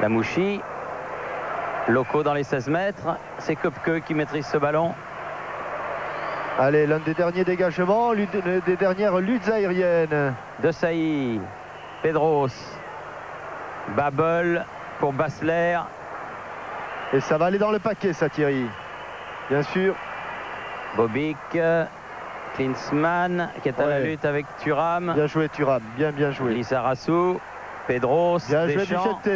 Lamouchi. Locaux dans les 16 mètres. C'est Köpke qui maîtrise ce ballon. Allez, l'un des derniers dégagements, l'une des dernières luttes aériennes. De Sailly. Pedros. Babel pour Basler. Et ça va aller dans le paquet, ça, Thierry. Bien sûr. Bobic. Klinsmann qui est à la lutte avec Thuram. Bien joué Thuram, bien joué. Lissarazu. Pedro, Bien joué, Deschamps. Vicente.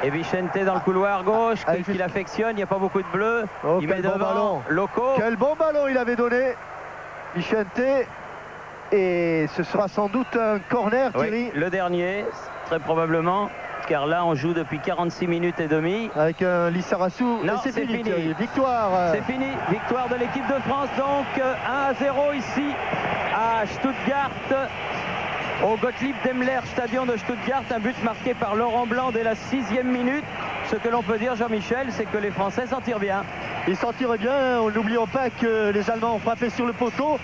Et Vicente dans le couloir gauche, Allez, qu'il affectionne, il n'y a pas beaucoup de bleu. Oh, Il quel met bon ballon. devant Loco. Quel bon ballon il avait donné, Vicente. Et ce sera sans doute un corner, Thierry. Oui, le dernier, très probablement. Car là, on joue depuis 46 minutes et demie. Avec un Lissarassou. Non, Et c'est c'est fini, fini. Thierry. Victoire. C'est fini, victoire de l'équipe de France, donc 1-0 ici à Stuttgart, au Gottlieb Daimler Stadion de Stuttgart, un but marqué par Laurent Blanc dès la 6e minute. Ce que l'on peut dire, Jean-Michel, c'est que les Français s'en tirent bien. Ils s'en tirent bien. N'oublions pas que les Allemands ont frappé sur le poteau.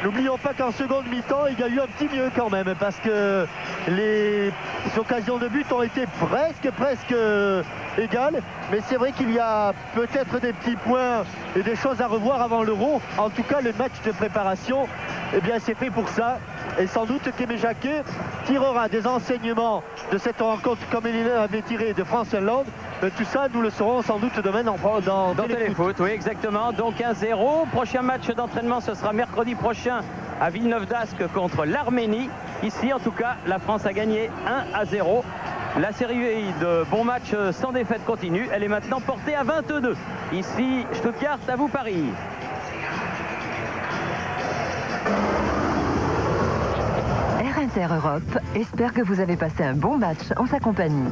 N'oublions pas qu'en seconde mi-temps, il y a eu un petit mieux quand même, parce que les occasions de but ont été presque égales. Mais c'est vrai qu'il y a peut-être des petits points et des choses à revoir avant l'Euro. En tout cas, le match de préparation, eh bien, c'est fait pour ça. Et sans doute qu'Aimé Jacquet tirera des enseignements de cette rencontre comme il avait tiré de France-Finlande. Tout ça, nous le saurons sans doute demain dans Téléfoot. Oui, exactement. Donc 1-0. Prochain match d'entraînement, ce sera mercredi prochain à Villeneuve-d'Ascq contre l'Arménie. Ici, en tout cas, la France a gagné 1-0. La série de bons matchs sans défaite continue. Elle est maintenant portée à 22. Ici, Stuttgart, à vous Paris. Inter Europe espère que vous avez passé un bon match en sa compagnie.